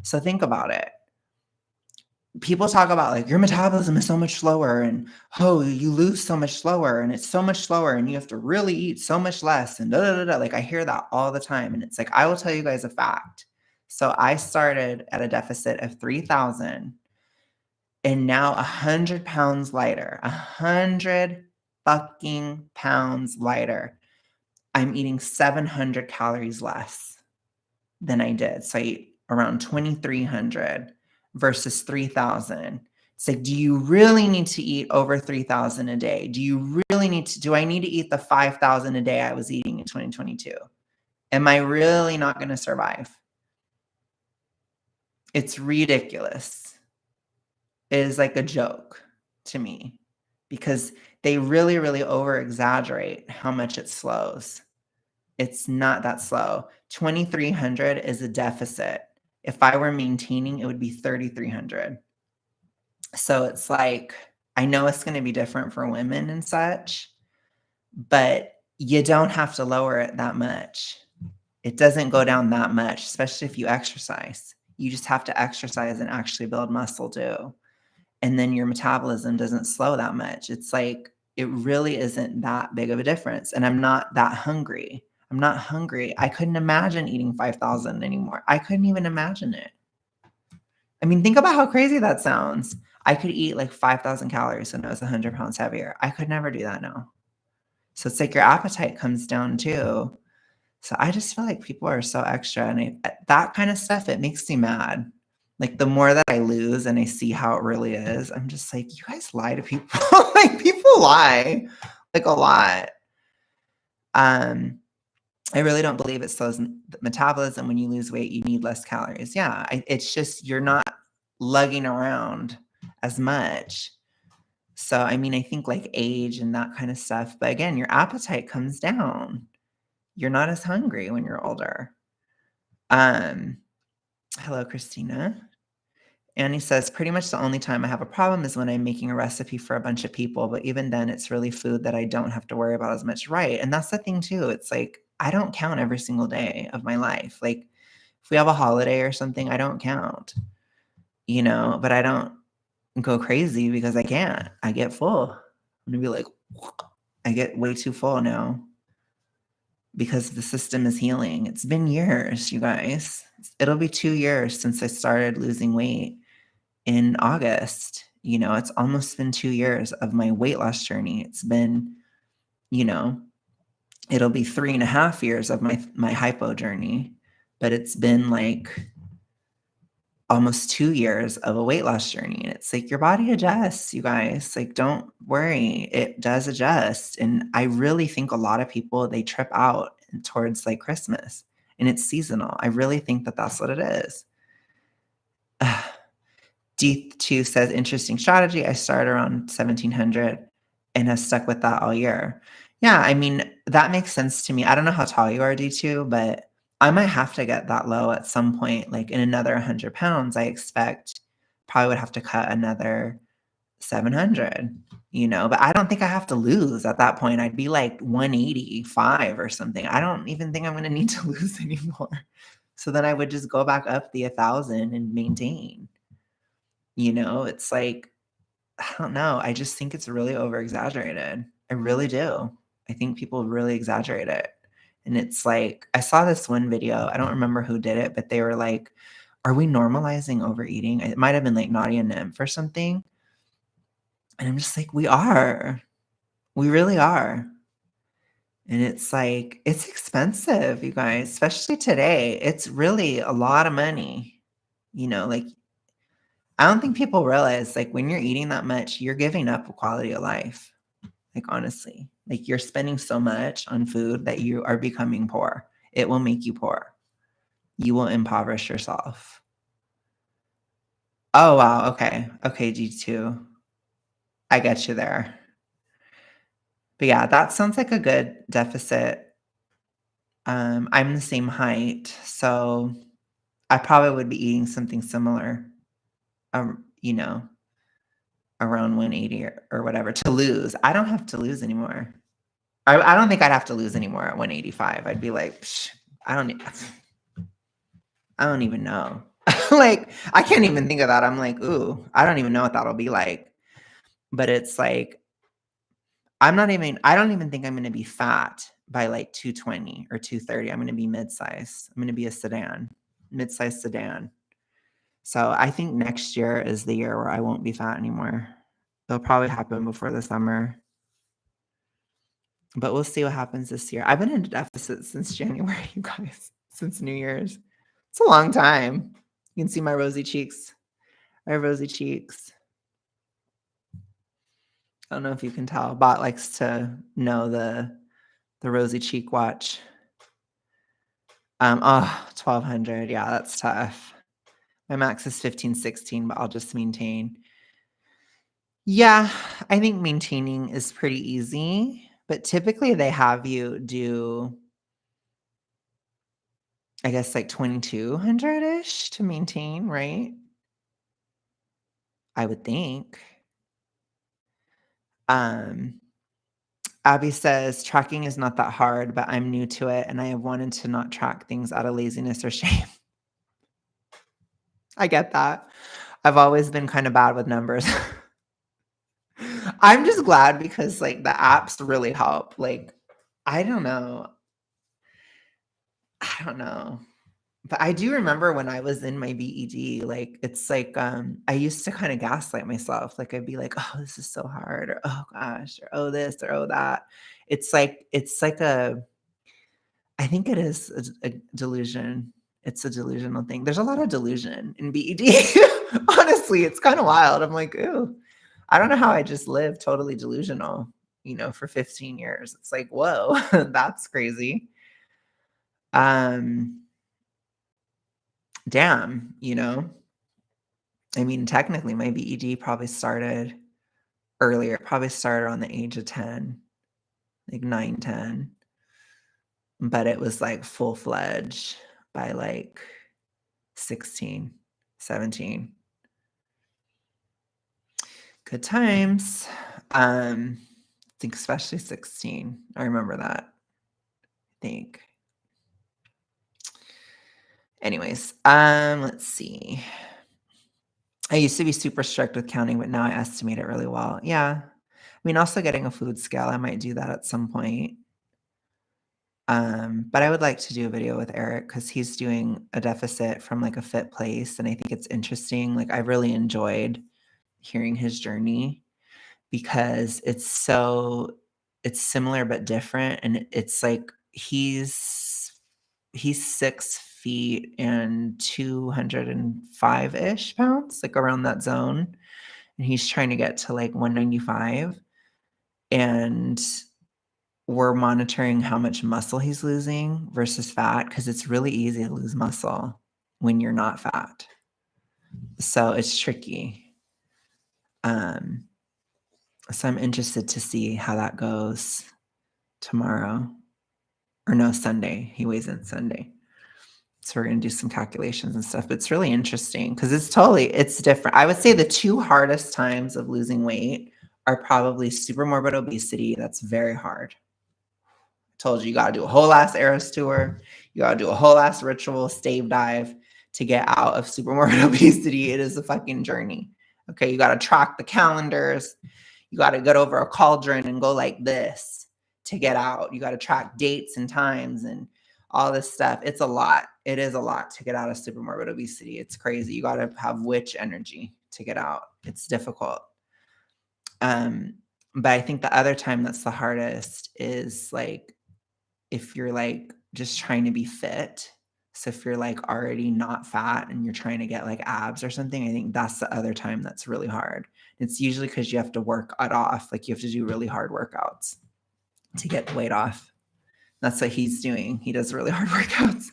So think about it. People talk about like your metabolism is so much slower and oh, you lose so much slower and it's so much slower and you have to really eat so much less and da da da da. Like I hear that all the time. And it's like, I will tell you guys a fact. So I started at a deficit of 3,000 and now 100 pounds lighter, 100 fucking pounds lighter. I'm eating 700 calories less than I did. So I eat around 2,300 versus 3,000. It's like, do you really need to eat over 3,000 a day? Do I need to eat the 5,000 a day I was eating in 2022? Am I really not going to survive? It's ridiculous. It is like a joke to me because they really, really over exaggerate how much it slows. It's not that slow. 2,300 is a deficit. If I were maintaining, it would be 3,300. So it's like, I know it's going to be different for women and such, but you don't have to lower it that much. It doesn't go down that much, especially if you exercise. You just have to exercise and actually build muscle too. And then your metabolism doesn't slow that much. It's like, it really isn't that big of a difference. And I'm not that hungry. I'm not hungry. I couldn't imagine eating 5,000 anymore. I couldn't even imagine it. I mean, think about how crazy that sounds. I could eat like 5,000 calories when I was 100 pounds heavier. I could never do that now. So it's like your appetite comes down too. So I just feel like people are so extra. And that kind of stuff, it makes me mad. Like the more that I lose and I see how it really is, I'm just like, you guys lie to people. Like people lie like a lot. I really don't believe it slows metabolism. When you lose weight, you need less calories. Yeah, it's just you're not lugging around as much. So, I mean, I think like age and that kind of stuff. But again, your appetite comes down. You're not as hungry when you're older. Hello, Christina. Annie says, pretty much the only time I have a problem is when I'm making a recipe for a bunch of people. But even then, it's really food that I don't have to worry about as much. Right. And that's the thing, too. It's like, I don't count every single day of my life. Like, if we have a holiday or something, I don't count, but I don't go crazy because I can't. I get full. I'm going to be like, I get way too full now because the system is healing. It's been years, you guys. It'll be 2 years since I started losing weight. in August. It's almost been 2 years of my weight loss journey. It's been, you know, it'll be 3.5 years of my hypo journey, but it's been like almost 2 years of a weight loss journey, and it's like your body adjusts, you guys, like, don't worry, it does adjust, and I really think a lot of people, they trip out towards, like, Christmas, and it's seasonal. I really think that that's what it is. D2 says, "Interesting strategy. I started around 1,700 and have stuck with that all year." Yeah, I mean, that makes sense to me. I don't know how tall you are, D2, but I might have to get that low at some point, like, in another 100 pounds, I expect. Probably would have to cut another 700, but I don't think I have to lose at that point. I'd be, like, 185 or something. I don't even think I'm gonna need to lose anymore. So then I would just go back up the 1,000 and maintain. It's like, I don't know. I just think it's really over exaggerated. I really do. I think people really exaggerate it. And it's like, I saw this one video. I don't remember who did it, but they were like, "Are we normalizing overeating?" It might have been like Nadia Nymph or something. And I'm just like, we are. We really are. And it's like, it's expensive, you guys, especially today. It's really a lot of money. Like, I don't think people realize, like, when you're eating that much, you're giving up a quality of life. Like, honestly, like, you're spending so much on food that you are becoming poor. It will make you poor. You will impoverish yourself. Oh, wow. Okay. Okay, G2. I get you there. But yeah, that sounds like a good deficit. I'm the same height, so I probably would be eating something similar, um, you know, around 180 or whatever to lose. I don't have to lose anymore. I don't think I'd have to lose anymore at 185. I'd be like, "Psh, I don't e I don't even know." Like, I can't even think of that. I'm like, "Ooh, I don't even know what that'll be like." But it's like, I don't even think I'm gonna be fat by, like, 220 or 230. I'm gonna be mid-size. I'm gonna be a sedan, mid-size sedan. So, I think next year is the year where I won't be fat anymore. It'll probably happen before the summer, but we'll see what happens this year. I've been in a deficit since January, you guys, since New Year's. It's a long time. You can see my rosy cheeks. I have rosy cheeks. I don't know if you can tell. Bot likes to know the rosy cheek watch. 1,200. Yeah, that's tough. My max is 15, 16, but I'll just maintain. Yeah, I think maintaining is pretty easy, but typically they have you do, I guess, like 2,200-ish to maintain, right? I would think. Um, Abby says, "Tracking is not that hard, but I'm new to it, and I have wanted to not track things out of laziness or shame." I get that. I've always been kind of bad with numbers. I'm just glad because, like, the apps really help. Like, I don't know. I don't know. But I do remember when I was in my BED, like, it's like, I used to kinda gaslight myself, like, I'd be like, "Oh, this is so hard," or, "Oh gosh," or, "Oh, this," or, "Oh, that." It's like I think it is a delusion. It's a delusional thing. There's a lot of delusion in BED. Honestly, it's kinda wild. I'm like, "Ooh." I don't know how I just lived totally delusional, for 15 years. It's like, "Whoa, that's crazy." Um, damn, I mean, technically, my BED probably started earlier. It probably started around the age of 10, like 9, 10, but it was, like, full-fledged by, like, 16, 17. Good times. I think especially 16. I remember that, I think. Anyways, let's see. I used to be super strict with counting, but now I estimate it really well. Yeah. I mean, also getting a food scale, I might do that at some point. But I would like to do a video with Eric because he's doing a deficit from like a fit place. And I think it's interesting. Like I really enjoyed hearing his journey because it's similar but different. And it's like he's 6 feet and 205-ish pounds, like around that zone. And he's trying to get to like 195. And we're monitoring how much muscle he's losing versus fat because it's really easy to lose muscle when you're not fat. So it's tricky. So I'm interested to see how that goes tomorrow. Or no, Sunday. He weighs in Sunday. So we're going to do some calculations and stuff. But it's really interesting because it's different. I would say the two hardest times of losing weight are probably super morbid obesity. That's very hard. Told you got to do a whole ass Eras tour. You got to do a whole ass ritual stave dive to get out of super morbid obesity. It is a fucking journey. Okay. You got to track the calendars. You got to get over a cauldron and go like this to get out. You got to track dates and times and all this stuff. It's a lot. It is a lot to get out of super morbid obesity. It's crazy. You got to have witch energy to get out. It's difficult. But I think the other time that's the hardest is like, if you're like just trying to be fit. So if you're like already not fat and you're trying to get like abs or something, I think that's the other time that's really hard. It's usually because you have to work it off. Like you have to do really hard workouts to get the weight off. That's what he's doing. He does really hard workouts.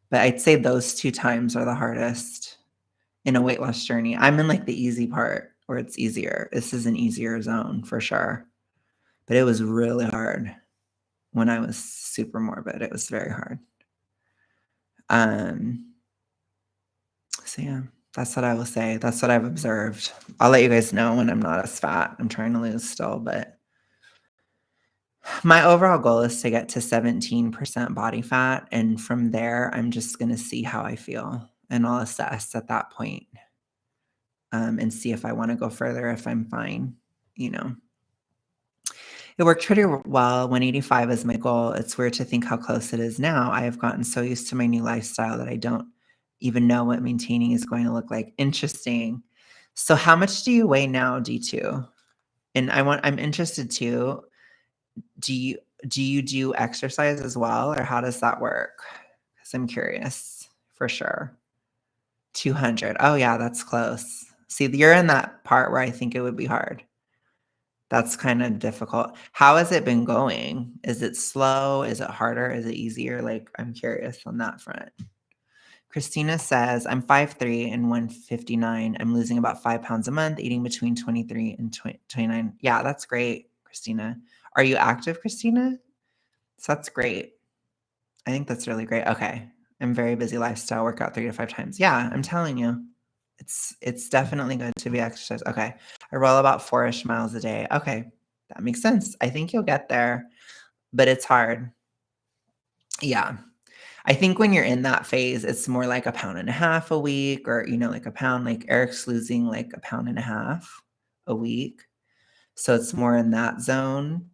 But I'd say those two times are the hardest in a weight loss journey. I'm in like the easy part where it's easier. This is an easier zone for sure. But it was really hard. When I was super morbid, it was very hard. So yeah, that's what I will say. That's what I've observed. I'll let you guys know when I'm not as fat. I'm trying to lose still, but my overall goal is to get to 17% body fat. And from there, I'm just going to see how I feel. And I'll assess at that point, and see if I want to go further, if I'm fine, you know. It worked pretty well. 185 is my goal. It's weird to think how close it is now. I have gotten so used to my new lifestyle that I don't even know what maintaining is going to look like. Interesting. So how much do you weigh now, D2? And I'm interested too. Do you do exercise as well, or how does that work? Because I'm curious for sure. 200. Oh yeah, that's close. See, you're in that part where I think it would be hard. That's kind of difficult. How has it been going? Is it slow? Is it harder? Is it easier? Like, I'm curious on that front. Christina says, I'm 5'3" and 159. I'm losing about 5 pounds a month, eating between 23 and 29. Yeah, that's great, Christina. Are you active, Christina? So that's great. I think that's really great. Okay. I'm very busy lifestyle, workout 3 to 5 times. Yeah, I'm telling you. It's definitely good to be exercise. Okay. I roll about 4-ish miles a day. Okay. That makes sense. I think you'll get there, but it's hard. Yeah. I think when you're in that phase, it's more like 1.5 pounds a week, or, like a pound, like Eric's losing like 1.5 pounds a week. So it's more in that zone.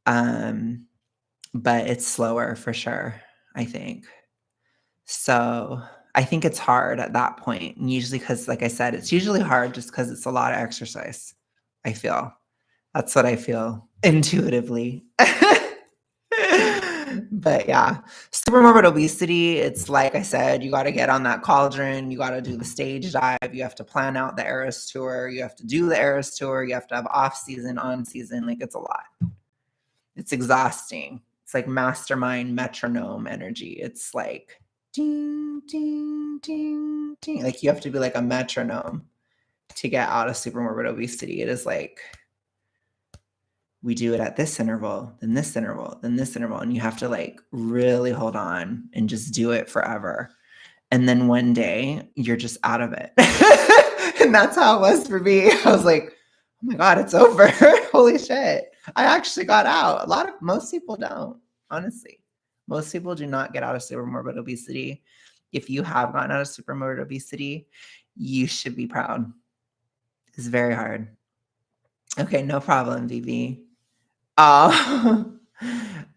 But it's slower for sure, I think. So I think it's hard at that point. And usually, because like I said, it's usually hard just because it's a lot of exercise. I feel that's what I feel intuitively. But yeah, super morbid obesity. It's like I said, you got to get on that cauldron. You got to do the stage dive. You have to plan out the Eras tour. You have to do the Eras tour. You have to have off season, on season. Like it's a lot. It's exhausting. It's like mastermind metronome energy. It's like ding, ding, ding, ding. Like you have to be like a metronome to get out of super morbid obesity. It is like we do it at this interval, then this interval, then this interval. And you have to like really hold on and just do it forever. And then one day you're just out of it. And that's how it was for me. I was like, oh my God, it's over. Holy shit. I actually got out. Most people don't, honestly. Most people do not get out of super morbid obesity. If you have gotten out of super morbid obesity, you should be proud. It's very hard. Okay, no problem, VV. Oh,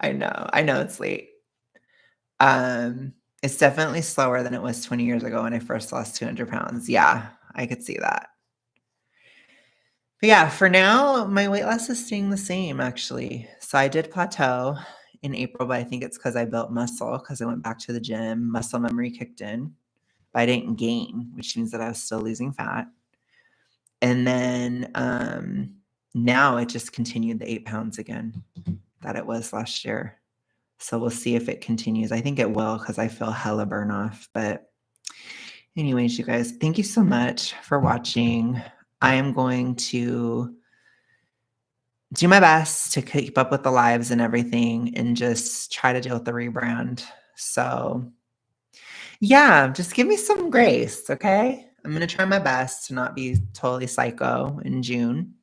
I know it's late. Um, it's definitely slower than it was 20 years ago when I first lost 200 pounds. Yeah, I could see that. But yeah, for now, my weight loss is staying the same actually. So I did plateau in April, but I think it's because I built muscle because I went back to the gym, muscle memory kicked in, but I didn't gain, which means that I was still losing fat. And then now it just continued the 8 pounds again that it was last year. So we'll see if it continues. I think it will because I feel hella burn off. But anyways, you guys, thank you so much for watching. I am going to do my best to keep up with the lives and everything and just try to deal with the rebrand. So yeah, just give me some grace, okay? I'm going to try my best to not be totally psycho in June.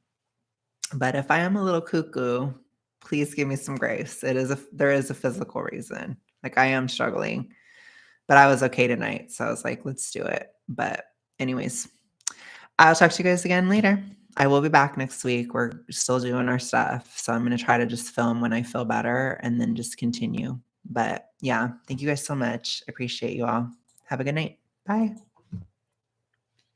But if I am a little cuckoo, please give me some grace. There is a physical reason. Like I am struggling, but I was okay tonight. So I was like, let's do it. But anyways, I'll talk to you guys again later. I will be back next week. We're still doing our stuff. So I'm going to try to just film when I feel better and then just continue. But yeah, thank you guys so much. I appreciate you all. Have a good night. Bye.